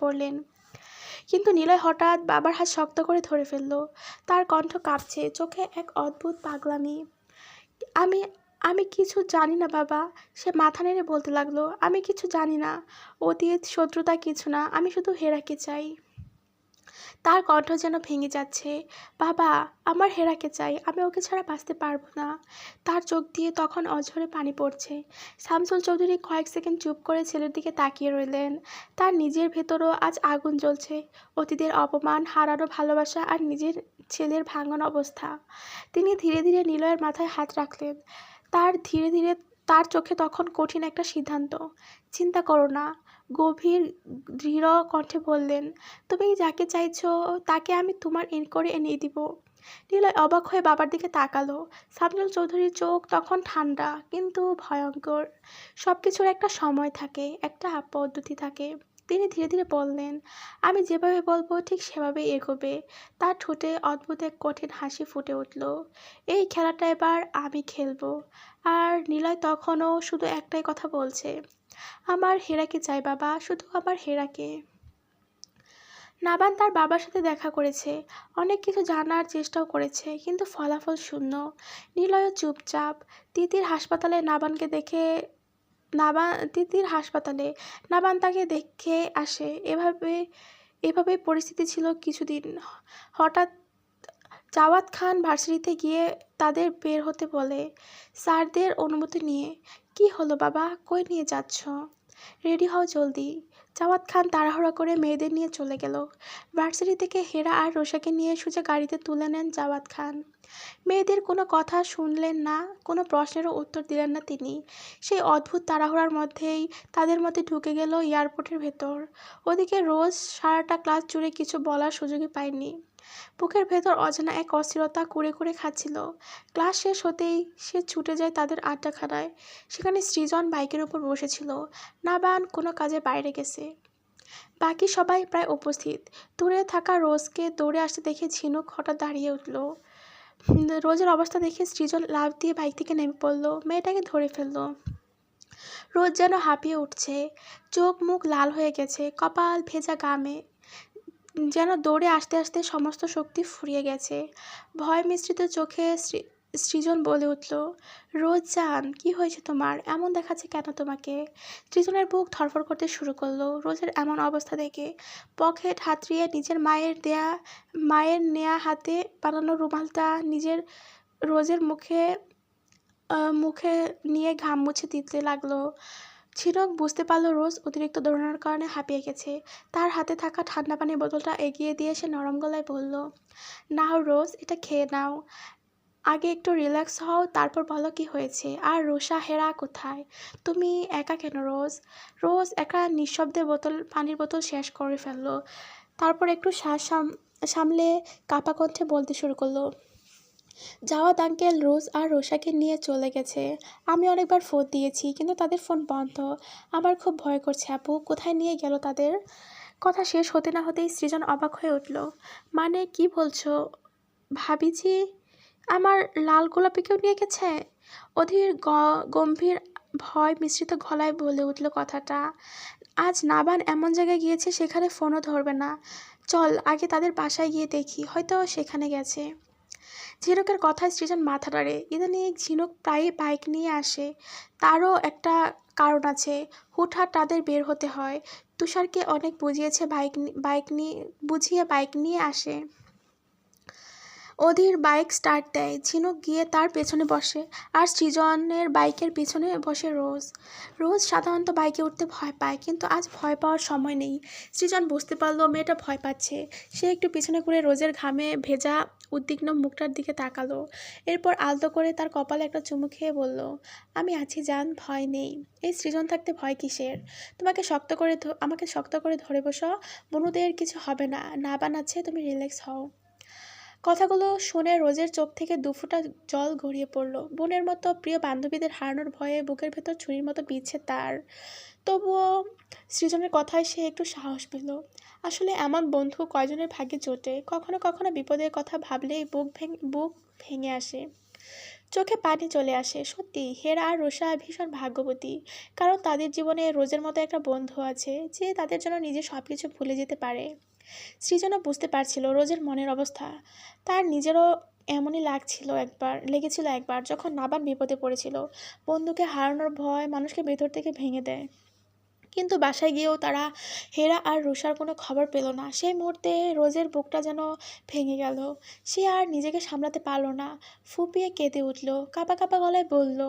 পড়লেন। কিন্তু নিলয় হঠাৎ বাবার হাত শক্ত করে ধরে ফেলল। তার কণ্ঠ কাঁপছে, চোখে এক অদ্ভুত পাগলামি। আমি আমি কিছু জানি না বাবা, সে মাথা নেড়ে বলতে লাগলো। আমি কিছু জানি না, অতীত শত্রুতা কিছু না, আমি শুধু হেরাকে চাই। তার কণ্ঠ যেন ভেঙে যাচ্ছে। বাবা, আমার হেরাকে চাই, আমি ওকে ছাড়া বাঁচতে পারবো না। তার চোখ দিয়ে তখন অঝরে পানি পড়ছে। শামসুল চৌধুরী কয়েক সেকেন্ড চুপ করে ছেলের দিকে তাকিয়ে রইলেন। তার নিজের ভেতরও আজ আগুন জ্বলছে। অতীতের অপমান, হারানো ভালোবাসা, আর নিজের ছেলের ভাঙন অবস্থা। তিনি ধীরে ধীরে নিলয়ের মাথায় হাত রাখলেন। তার চোখে তখন কঠিন একটা সিদ্ধান্ত। চিন্তা করো না, গভীর দৃঢ় কণ্ঠে বললেন, তুমি যাকে চাইছো তাকে আমি তোমার করে এনে দিব। নিলয় অবাক হয়ে বাবার দিকে তাকালো। শামসুল চৌধুরীর চোখ তখন ঠান্ডা কিন্তু ভয়ঙ্কর। সব কিছুর একটা সময় থাকে, একটা পদ্ধতি থাকে। তিনি ধীরে ধীরে বললেন, আমি যেভাবে বলবো ঠিক সেভাবেই এগোবে। তার ঠোঁটে অদ্ভুত এক কঠিন হাসি ফুটে উঠল। এই খেলাটা এবার আমি খেলবো। আর নিলয় তখনও শুধু একটাই কথা বলছে, আমার হেরাকে চাই বাবা, শুধু আমার হেরাকে। নাবান তার বাবার সাথে দেখা করেছে, অনেক কিছু জানার চেষ্টাও করেছে, কিন্তু ফলাফল শূন্য। নিলয় চুপচাপ। তিতির হাসপাতালে নাবানকে দেখে তিতির হাসপাতালে নাবান তাকে দেখে আসে। এভাবেই পরিস্থিতি ছিল কিছুদিন। হঠাৎ জাওয়াত খান ভার্সিটিতে গিয়ে তাদের বের হতে বলে, স্যারদের অনুমতি নিয়ে। কি হলো বাবা, কই নিয়ে যাচ্ছ? রেডি হও জলদি। জাওয়াত খান তাড়াহুড়া করে মেয়েদের নিয়ে চলে গেল। ভার্সিটি থেকে হেরা আর রোশাকে নিয়ে সোজা গাড়িতে তুলে নেন জাওয়াত খান। মেয়েদের কোনো কথা শুনলেন না, কোনো প্রশ্নেরও উত্তর দিলেন না তিনি। সেই অদ্ভুত তাড়াহুড়ার মধ্যেই তাদের মধ্যে ঢুকে গেল এয়ারপোর্টের ভেতর। ওদিকে রোজ সারাটা ক্লাস জুড়ে কিছু বলার সুযোগই পায়নি। বুকের ভেতর অজানা এক অস্থিরতা কুরে কুরে খাচ্ছিল। ক্লাস শেষ হতেই সে ছুটে যায় তাদের আড্ডাখানায়। সেখানে সৃজন বাইকের উপর বসেছিল। নাবান কোনো কাজে বাইরে গেছে। বাকি সবাই প্রায় উপস্থিত। দূরে থাকা রোজকে দৌড়ে আসতে দেখে ঝিনুক হঠাৎ দাঁড়িয়ে উঠল। রোজের অবস্থা দেখে সৃজন লাফ দিয়ে বাইক থেকে নেমে পড়ল, মেয়েটাকে ধরে ফেলল। রোজ যেন হাঁপিয়ে উঠছে, চোখ মুখ লাল হয়ে গেছে, কপাল ভেজা গামে যেন দৌড়ে আসতে আসতে সমস্ত শক্তি ফুরিয়ে গেছে। ভয় মিশ্রিত চোখে সৃজন বলে উঠল, রোজ জান, কি হয়েছে তোমার? এমন দেখাচ্ছে কেন তোমাকে? সৃজনের বুক ধড়ফড় করতে শুরু করলো রোজের এমন অবস্থা দেখে। পকেট হাতড়িয়ে নিজের মায়ের নেয়া হাতে বানানো রুমালটা রোজের মুখে নিয়ে ঘাম মুছে দিতে লাগলো। ঝিনুক বুঝতে পারল রোজ অতিরিক্ত দৌড়ানোর কারণে হাঁপিয়ে গেছে। তার হাতে থাকা ঠান্ডা পানির বোতলটা এগিয়ে দিয়ে সে নরম গলায় বলল, নাও রোজ, এটা খেয়ে নাও। আগে একটু রিল্যাক্স হও, তারপর বলো কি হয়েছে। আর রোষা হেরা কোথায়? তুমি একা কেন রোজ? রোজ একা নিঃশব্দে পানির বোতল শেষ করে ফেললো। তারপর একটু শ্বাস সামলে কাঁপা কণ্ঠে বলতে শুরু করলো, জাওয়াত আঙ্কেল রোজ আর রোষাকে নিয়ে চলে গেছে। আমি অনেকবার ফোন দিয়েছি, কিন্তু তাদের ফোন বন্ধ। আমার খুব ভয় করছে আপু, কোথায় নিয়ে গেল তাদের? কথা শেষ হতে না হতেই সৃজন অবাক হয়ে উঠল। মানে কি বলছো ভাবিজি? আমার লাল গোলাপিকেও নিয়ে গেছে? অধীর গম্ভীর ভয় মিশ্রিত গলায় বলে উঠল কথাটা। আজ নাবান এমন জায়গায় গিয়েছে সেখানে ফোনও ধরবে না। চল আগে তাদের বাসায় গিয়ে দেখি, হয়তো সেখানে গেছে। ঝিনুকের কথায় সৃজন মাথা নাড়ে। ইদানিং ঝিনুক প্রায়ই বাইক নিয়ে আসে। তারও একটা কারণ আছে, হুটহাট তাদের বের হতে হয়। তুষারকে অনেক বুঝিয়েছে, বুঝিয়ে বাইক নিয়ে আসে। অধীর বাইক স্টার্ট দেয়, ঝিনুক গিয়ে তার পেছনে বসে, আর সৃজনের বাইকের পিছনে বসে রোজ। রোজ সাধারণত বাইকে উঠতে ভয় পায়, কিন্তু আজ ভয় পাওয়ার সময় নেই। সৃজন বুঝতে পারল মেয়েটা ভয় পাচ্ছে। সে একটু পিছনে ঘুরে রোজের ঘামে ভেজা উদ্বিগ্ন মুখটার দিকে তাকালো। এরপর আলতো করে তার কপালে একটা চুমু খেয়ে বলল, আমি আছি জান, ভয় নেই। এই সৃজন থাকতে ভয় কিসের? আমাকে শক্ত করে ধরে বসো, বনুদের কিছু হবে না, না বানাচ্ছে, তুমি রিল্যাক্স হও। কথাগুলো শুনে রোজের চোখ থেকে দুফোঁটা জল গড়িয়ে পড়ল। বোনের মতো প্রিয় বান্ধবীদের হারানোর ভয়ে বুকের ভেতর ছুরির মতো বিঁধছে তার। তবুও সৃজনের কথায় সে একটু সাহস পেল। আসলে এমন বন্ধু কয়জনের ভাগ্যে জোটে। কখনো কখনো বিপদের কথা ভাবলেই বুক ভেঙে আসে, চোখে পানি চলে আসে। সত্যি হেরা আর রোষা ভীষণ ভাগ্যবতী, কারণ তাদের জীবনে রোজের মতো একটা বন্ধু আছে যে তাদের জন্য নিজের সব কিছু ভুলে যেতে পারে। সৃজনও বুঝতে পারছিল রোজের মনের অবস্থা। তার নিজেরও এমনই লেগেছিল একবার, যখন নাবান বিপদে পড়েছিল। বন্ধুকে হারানোর ভয় মানুষকে ভেতর থেকে ভেঙে দেয়। কিন্তু বাসায় গিয়েও তারা হেরা আর রোষার কোনো খবর পেল না। সেই মুহূর্তে রোজের বুকটা যেন ভেঙে গেল। সে আর নিজেকে সামলাতে পারল না, ফুপিয়ে কেঁদে উঠল, কাঁপা কাঁপা গলায় বলল,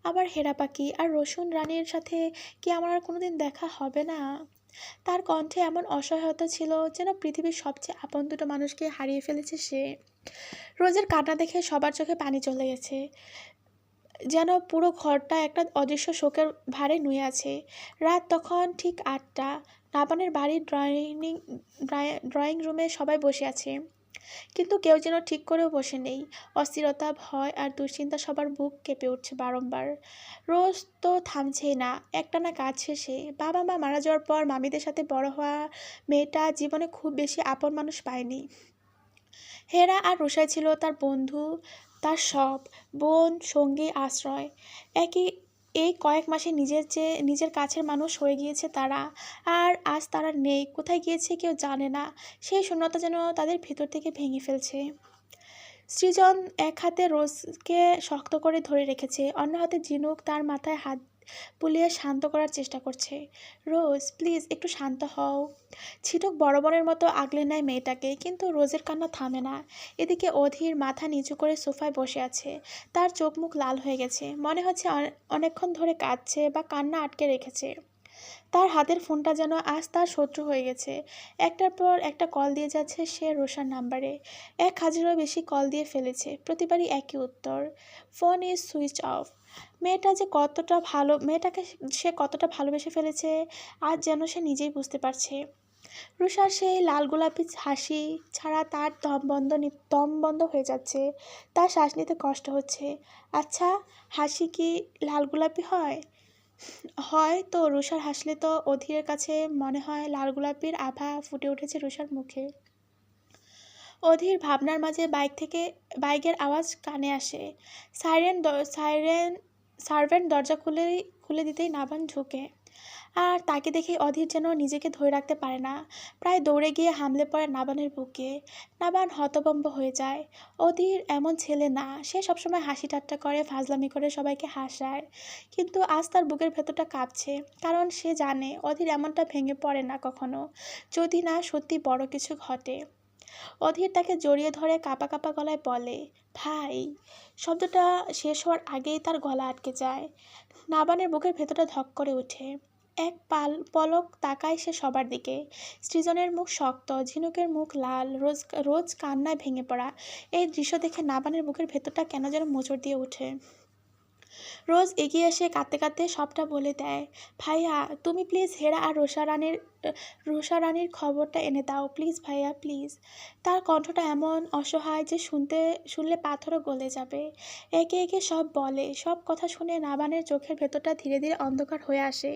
আবার হেরা পাখি আর রসুন রানীর সাথে কি আমার আর কোনোদিন দেখা হবে না? তার কণ্ঠে এমন অসহায়তা ছিল, যেন পৃথিবীর সবচেয়ে আপন দুটো মানুষকে হারিয়ে ফেলেছে সে। রোজের কান্না দেখে সবার চোখে পানি চলে গেছে, যেন পুরো ঘরটা একটা অদৃশ্য শোকের ভারে নুয়ে আছে। রাত তখন ঠিক 8টা। নাবানের বাড়ির ড্রয়িং রুমে সবাই বসে আছে, কিন্তু কেউ যেন ঠিক করেও বসে নেই। অস্থিরতা, ভয় আর দুশ্চিন্তা সবার বুক কেঁপে উঠছে বারংবার। রোজ তো থামছেই না। একটানা কাজ শেষে বাবা মা মারা যাওয়ার পর মামিদের সাথে বড় হওয়া মেয়েটা জীবনে খুব বেশি আপন মানুষ পায়নি। হেরা আর রোষাই ছিল তার বন্ধু, তার সব, বোন, সঙ্গী, আশ্রয়। একই এই কয়েক মাসে নিজের কাছের মানুষ হয়ে গিয়েছে তারা, আর আজ তারা নেই, কোথায় গিয়েছে কেউ জানে না। সেই শূন্যতা যেন তাদের ভিতর থেকে ভেঙে ফেলছে। সৃজন এক হাতে রোজকে শক্ত করে ধরে রেখেছে, অন্য হাতে ঝিনুক তার মাথায় হাত বুলিয়ে শান্ত করার চেষ্টা করছে। রোজ প্লিজ একটু শান্ত হও। ছিটক বড় বোনের মতো আগলে নেয় মেয়েটাকে, কিন্তু রোজের কান্না থামে না। এদিকে অধীর মাথা নিচু করে সোফায় বসে আছে, তার চোখ মুখ লাল হয়ে গেছে, মনে হচ্ছে অনেকক্ষণ ধরে কাঁদছে বা কান্না আটকে রেখেছে। তার হাতের ফোনটা যেন আজ তার শত্রু হয়ে গেছে, একটার পর একটা কল দিয়ে যাচ্ছে সে রোশার নাম্বারে। 1000-এরও বেশি কল দিয়ে ফেলেছে, প্রতিবারই একই উত্তর, ফোন ইজ সুইচ অফ। মেয়েটাকে সে কতটা ভালোবেসে ফেলেছে আজ যেন সে নিজেই বুঝতে পারছে। রুষার সেই লাল গোলাপি হাসি ছাড়া তার দম বন্ধ হয়ে যাচ্ছে, তার শ্বাস নিতে কষ্ট হচ্ছে। আচ্ছা, হাসি কি লাল গোলাপি হয়? হয় তো। রুষার হাসলে তো অধীরের কাছে মনে হয় লাল গোলাপির আভা ফুটে উঠেছে রুষার মুখে। অধীর ভাবনার মাঝে বাইকের আওয়াজ কানে আসে। সার্ভেন্ট দরজা খুলে দিতেই নাভান ঢুকে, আর তাকে দেখে অধীর যেন নিজেকে ধরে রাখতে পারে না, প্রায় দৌড়ে গিয়ে হামলে পড়ে নাবানের বুকে। নাবান হতভম্ব হয়ে যায়। অধীর এমন ছেলে না, সে সবসময় হাসি ঠাট্টা করে, ফাজলামি করে, সবাইকে হাসায়, কিন্তু আজ তার বুকের ভেতরটা কাঁপছে, কারণ সে জানে অধীর এমনটা ভেঙে পড়ে না কখনো, যদি না সত্যি বড় কিছু ঘটে। অধীর তাকে জড়িয়ে ধরে কাঁপা কাঁপা গলায় বলে, ভাই। শব্দটা শেষ হওয়ার আগেই তার গলা আটকে যায়। নাবানের বুকের ভেতরটা ধক করে ওঠে। এক পলক তাকায় সে সবার দিকে। সৃজনের মুখ শক্ত, ঝিনুকের মুখ লাল, রোজ কান্নায় ভেঙে পড়া। এই দৃশ্য দেখে নাবানের বুকের ভেতরটা কেন যেন মোচড় দিয়ে ওঠে। রোজ এগিয়ে এসে কাঁদতে কাঁদতে সবটা বলে দেয়। ভাইয়া, তুমি প্লিজ হেরা আর রোষা রানীর খবরটা এনে দাও, প্লিজ ভাইয়া, প্লিজ। তার কণ্ঠটা এমন অসহায় যে শুনলে পাথরও গলে যাবে। একে একে সব বলে, সব কথা শুনে নাবানের চোখের ভেতরটা ধীরে ধীরে অন্ধকার হয়ে আসে।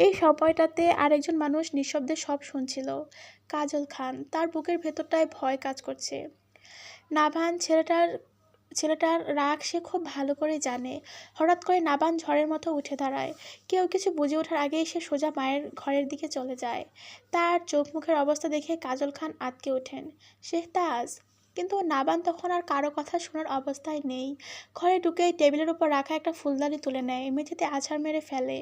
এই সময়টাতে আরেকজন মানুষ নিঃশব্দে সব শুনছিল, কাজল খান। তার বুকের ভেতরটায় ভয় কাজ করছে। নাভান ছেলেটার রাগ সে খুব ভালো করে জানে। হঠাৎ করে নাবান ঝড়ের মতো উঠে দাঁড়ায়। কেউ কিছু বুঝে ওঠার আগেই সে সোজা মায়ের ঘরের দিকে চলে যায়। তার চোখ মুখের অবস্থা দেখে কাজল খান আঁতকে ওঠেন। শেহতাজ। কিন্তু নাবান তখন আর কারো কথা শোনার অবস্থায় নেই। ঘরে ঢুকেই টেবিলের উপর রাখা একটা ফুলদানি তুলে নেয়, মেঝেতে আছাড় মেরে ফেলে।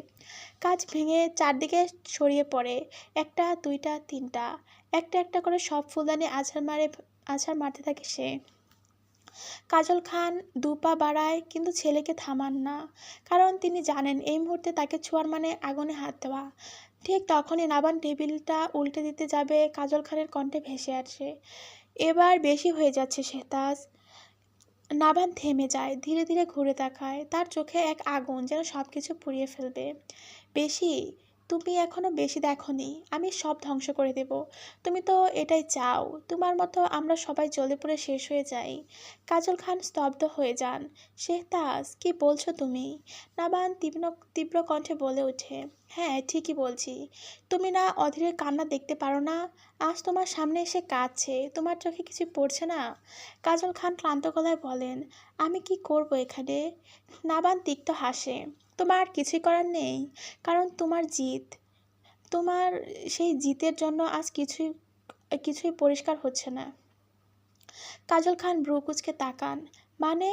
কাঁচ ভেঙে চারদিকে ছড়িয়ে পড়ে, একটা, দুইটা, তিনটা। একটা একটা করে সব ফুলদানি আছাড় মারতে থাকে সে। কাজল খান 2 পা বাড়ায়, কিন্তু ছেলেকে থামান না, কারণ তিনি জানেন এই মুহূর্তে তাকে ছোঁয়ার মানে আগুনে হাত দেওয়া। ঠিক তখনই নাবান টেবিলটা উল্টে দিতে যাবে, কাজল খানের কণ্ঠে ভেসে আসে, এবার বেশি হয়ে যাচ্ছে শেহতাজ। নাবান থেমে যায়, ধীরে ধীরে ঘুরে তাকায়, তার চোখে এক আগুন যেন সব কিছু পুড়িয়ে ফেলবে। বেশি? তুমি এখনো বেশি দেখোনি, আমি সব ধ্বংস করে দেব। তুমি তো এটাই চাও, তোমার মতো আমরা সবাই জ্বলে পুড়ে শেষ হয়ে যাই। কাজল খান স্তব্ধ হয়ে যান। শেহতাজ, কি বলছো তুমি? নাবান তীব্র কণ্ঠে বলে ওঠে, হ্যাঁ ঠিকই বলছি। তুমি না অধীরের কান্না দেখতে পারো না? আজ তোমার সামনে এসে কাঁদছে, তোমার চোখে কিছু পড়ছে না? কাজল খান ক্লান্ত গলায় বলেন, আমি কি করব এখানে? নাবান তিক্ত হাসে, তোমার কিছুই করার নেই, কারণ তোমার জিত। তোমার সেই জিতের জন্য আজ কিছুই পরিষ্কার হচ্ছে না। কাজল খান ভ্রু কুঁচকে তাকান, মানে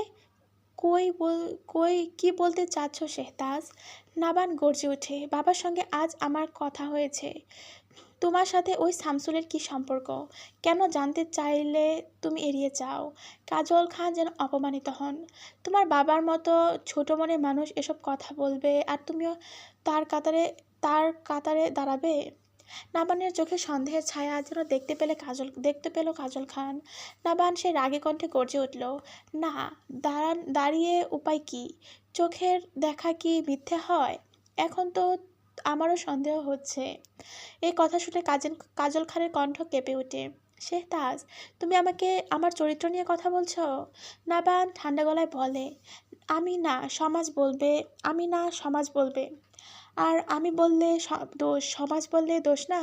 কই কি বলতে চাচ্ছ শেহতাজ? নাবান গর্জে ওঠে, বাবার সঙ্গে আজ আমার কথা হয়েছে। তোমার সাথে ওই শামসুলের কি সম্পর্ক? কেন জানতে চাইলে তুমি এড়িয়ে যাও? কাজল খান যেন অপমানিত হন। তোমার বাবার মতো ছোট মনের মানুষ এসব কথা বলবে, আর তুমিও তার কাতারে দাঁড়াবে? নাবানের চোখে সন্দেহের ছায়া যেন দেখতে পেল কাজল খান। নাবান সে রাগে কণ্ঠে গর্জে উঠল, না, দাঁড়িয়ে উপায় কি? চোখের দেখা কি মিথ্যে হয়? এখন তো আমারও সন্দেহ হচ্ছে। এই কথা শুনে কাজল খানের কণ্ঠ কেঁপে ওঠে। শেহতাজ, তুমি আমাকে আমার চরিত্র নিয়ে কথা বলছো? নাবান ঠান্ডা গলায় বলে, আমি না সমাজ বলবে। আর আমি বললে দোষ, সমাজ বললে দোষ না।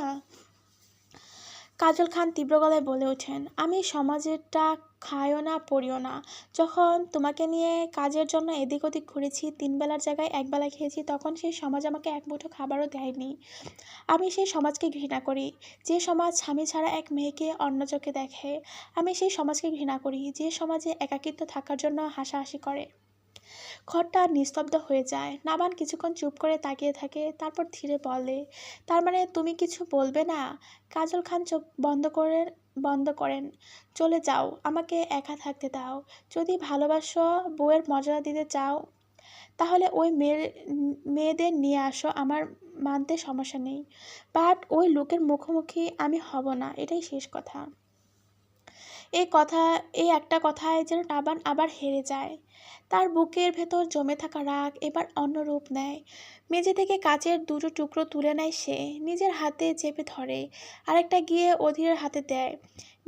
কাজল খান তীব্র গলায় বলে ওঠেন, আমি সমাজেরটা খাইও না পড়িও না। যখন তোমাকে নিয়ে কাজের জন্য এদিক ওদিক ঘুরেছি, 3 বেলার জায়গায় 1 বেলা খেয়েছি, তখন সেই সমাজ আমাকে এক মুঠো খাবারও দেয়নি। আমি সেই সমাজকে ঘৃণা করি, যে সমাজ স্বামী ছাড়া এক মেয়েকে অন্য চোখে দেখে। আমি সেই সমাজকে ঘৃণা করি, যে সমাজে একাকিত্ব থাকার জন্য হাসাহাসি করে। ঘরটা নিস্তব্ধ হয়ে যায়। নাবান কিছুক্ষণ চুপ করে তাকিয়ে থাকে, তারপর ধীরে বলে, তার মানে তুমি কিছু বলবে না? কাজল খান চোখ বন্ধ করেন। চলে যাও, আমাকে একা থাকতে দাও। যদি ভালোবাসো, বউয়ের মর্যাদা দিতে চাও, তাহলে ওই মেয়েদের নিয়ে আসো, আমার মানতে সমস্যা নেই। বাট ওই লোকের মুখোমুখি আমি হব না, এটাই শেষ কথা। এই একটা কথায় যেন নাবান আবার হেরে যায়। তার বুকের ভেতর জমে থাকা রাগ এবার অন্য রূপ নেয়। মেঝে থেকে কাচের 2টো টুকরো তুলে নেয় সে, নিজের হাতে চেপে ধরে, আরেকটা গিয়ে অধীরের হাতে দেয়।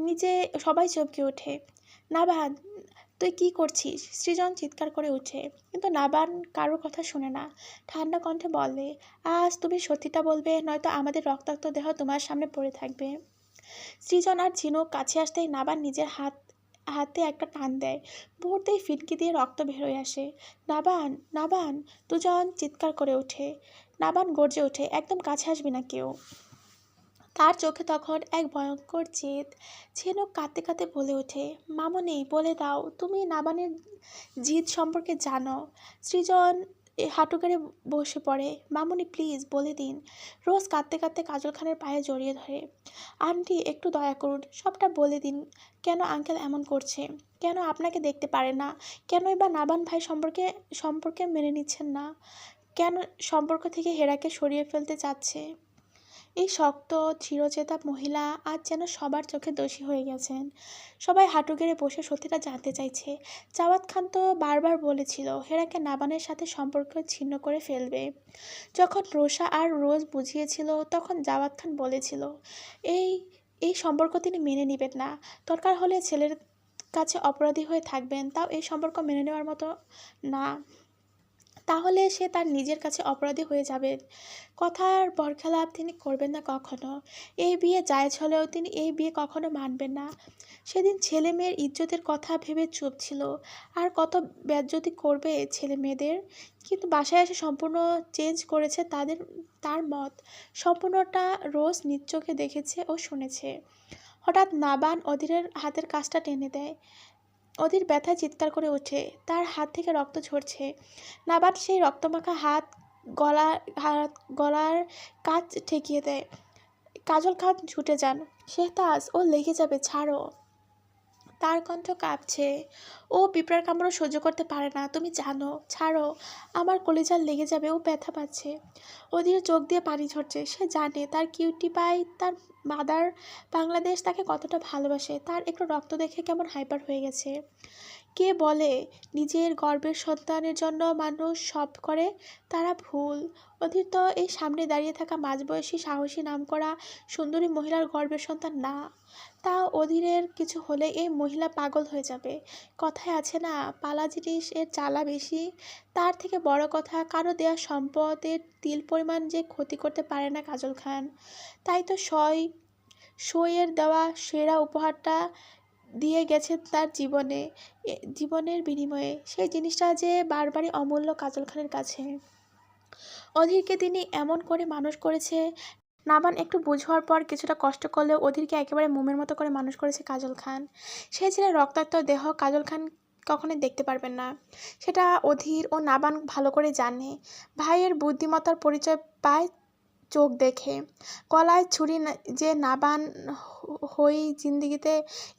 নিচে সবাই চমকে ওঠে। নাবান, তুই কি করছিস? সৃজন চিৎকার করে ওঠে, কিন্তু নাবান কারোর কথা শোনে না। ঠান্ডা কণ্ঠে বলে, আজ তুমি সত্যিটা বলবে, নয়তো আমাদের রক্তাক্ত দেহ তোমার সামনে পড়ে থাকবে। সৃজন আর ঝিনুক কাছে আসতেই নাবান নিজের হাতে একটা টান দেয়। মুহূর্তেই ফিটকি দিয়ে রক্ত বের হয়ে আসে। নাবান, নাবান! দুজন চিৎকার করে ওঠে। নাবান গর্জে ওঠে, একদম কাছে আসবি না কেউ। তার চোখে তখন এক ভয়ঙ্কর জেদ। ঝিনুক কাঁদতে কাঁদতে বলে ওঠে, মামনি, বলে দাও, তুমি নাবানের জিদ সম্পর্কে জানো? সৃজন হাঁটু গেড়ে বসে পড়ে। মামনি, প্লিজ বলে দিন। রোজ কাঁদতে কাঁদতে কাজল খানের পায়ে জড়িয়ে ধরে। আন্টি, একটু দয়া করুন, সবটা বলে দিন। কেন আঙ্কেল এমন করছে? কেন আপনাকে দেখতে পারে না? কেনই বা নাবান ভাই সম্পর্কে মেনে নিচ্ছেন না? কেন সম্পর্ক থেকে হেরাকে সরিয়ে ফেলতে চাচ্ছে? এই শক্ত চিরচেতা মহিলা আজ যেন সবার চোখে দোষী হয়ে গেছেন। সবাই হাঁটু গেড়ে বসে সত্যিটা জানতে চাইছে। জাওয়াত খান তো বারবার বলেছিল হেরাকে নাবানের সাথে সম্পর্ক ছিন্ন করে ফেলবে। যখন রোষা আর রোজ বুঝিয়েছিল, তখন জাওয়াত খান বলেছিল এই এই সম্পর্ক তিনি মেনে নেবেন না। দরকার হলে ছেলের কাছে অপরাধী হয়ে থাকবেন, তাও এই সম্পর্ক মেনে নেওয়ার মতো না। তাহলে সে তার নিজের কাছে অপরাধী হয়ে যাবেন। কথার বরখেলাপ তিনি করবেন না কখনো। এই বিয়ে জায়েজ হলেও তিনি এই বিয়ে কখনো মানবেন না। সেদিন ছেলে মেয়ের ইজ্জতের কথা ভেবে চুপ ছিল। আর কত বেজ্জতি করবে ছেলে মেয়েদের। কিন্তু বাসায় এসে সম্পূর্ণ চেঞ্জ করেছে তার মত। সম্পূর্ণটা রোজ নিজ চোখে দেখেছে ও শুনেছে। হঠাৎ নাবান অধীরের হাতের কাজটা টেনে দেয়। অধীর ব্যথায় চিৎকার করে ওঠে, তার হাত থেকে রক্ত ঝরছে। নাবান সেই রক্তমাখা গলার কাজ ঠেকিয়ে দেয়। কাজল খান ছুটে যান। শেহতাজ, ও লেগে যাবে, ছাড়ো। তার কণ্ঠ কাঁপছে। ও পিঁপড়ার কামড়ও সহ্য করতে পারে না, তুমি জানো। ছাড়ো, আমার কলিজা লেগে যাবে, ও ব্যথা পাচ্ছে। অধীর চোখ দিয়ে পানি ঝরছে। সে জানে তার কিউটি পাই, তার মাদার বাংলাদেশ তাকে কতটা ভালোবাসে। তার একটু রক্ত দেখে কেমন হাইপার হয়ে গেছে। কে বলে নিজের গর্ভের সন্তানের জন্য মানুষ সব করে? তারা ভুল। অধীর তো এই সামনে দাঁড়িয়ে থাকা মাঝবয়সী সাহসী নামকরা সুন্দরী মহিলার গর্ভের সন্তান না। তা অধীরের কিছু হলে এই মহিলা পাগল হয়ে যাবে। কথায় আছে না, পালা জিনিস এর জ্বালা বেশি। তার থেকে বড় কথা, কারো দেয়া সম্পদের তিল পরিমাণ যে ক্ষতি করতে পারে না কাজল খান। তাই তো সইয়ের দেওয়া সেরা উপহারটা দিয়ে গেছে তার জীবনের বিনিময়ে। সেই জিনিসটা যে বারবারই অমূল্য কাজল খানের কাছে। অধীরকে তিনি এমন করে মানুষ করেছে। নাবান একটু বুঝবার পর কিছুটা কষ্ট করলেও অধীরকে একেবারে মোমের মতো করে মানুষ করেছে কাজল খান। সেই ছেলে রক্তাক্ত দেহ কাজল খান কখনোই দেখতে পারবেন না। সেটা অধীর ও নাবান ভালো করে জানে। ভাইয়ের বুদ্ধিমত্তার পরিচয় পায় চোখ দেখে। গলায় ছুরি যে নাবান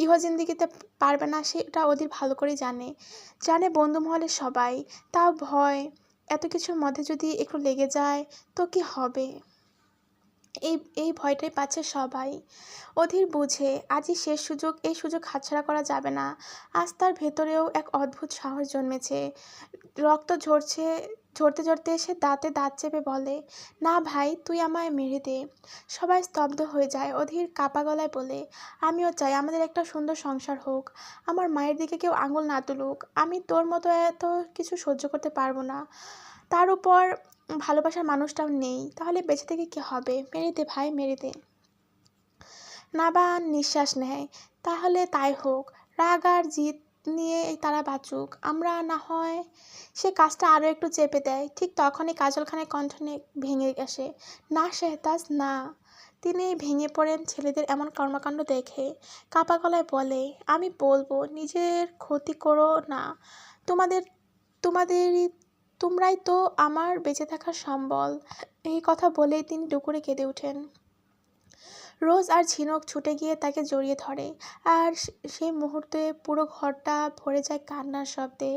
ইহ জিন্দিগিতে পারবে না, সেটা অধীর ভালো করে জানে বন্ধু মহলের সবাই। তাও ভয়, এত কিছুর মধ্যে যদি একটু লেগে যায় তো কি হবে। এই ভয়টাই পাচ্ছে সবাই। অধীর বুঝে আজই শেষ সুযোগ, এই সুযোগ হাতছাড়া করা যাবে না। আজ তার ভেতরেও এক অদ্ভুত সাহস জন্মেছে। রক্ত ঝরতে ঝরতে সে দাঁতে দাঁত চেপে বলে, না ভাই, তুই আমায় মেরে দে। সবাই স্তব্ধ হয়ে যায়। অধীর কাপা গলায় বলে, আমিও চাই আমাদের একটা সুন্দর সংসার হোক। আমার মায়ের দিকে কেউ আঙুল না তুলুক। আমি তোর মতো এত কিছু সহ্য করতে পারবো না। তার উপর ভালোবাসার মানুষটাও নেই, তাহলে বেঁচে থেকে কি হবে? মেরে দে ভাই, মেরে দে। নাবান নিঃশ্বাস নেয়। তাহলে তাই হোক, রাগ আর জিদ নিয়ে তারা বাঁচুক, আমরা না হয়। সে কাজটা আরও একটু চেপে দেয়। ঠিক তখনই কাজল খানের কণ্ঠ ভেঙে আসে। না শেহতাজ, না। তিনি ভেঙে পড়েন ছেলেদের এমন কর্মকাণ্ড দেখে। কাপা গলায় বলে, আমি বলবো, নিজের ক্ষতি করো না। তোমাদের তোমাদেরই তোমরাই তো আমার বেঁচে থাকার সম্বল। এই কথা বলেই তিনি ডুকরে কেঁদে ওঠেন। রোজ আর ঝিনুক ছুটে গিয়ে তাকে জড়িয়ে ধরে, আর সেই মুহূর্তে পুরো ঘরটা ভরে যায় কান্নার শব্দে,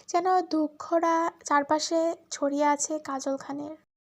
যেন দুঃখরা চারপাশে ছড়িয়ে আছে কাজল খানের।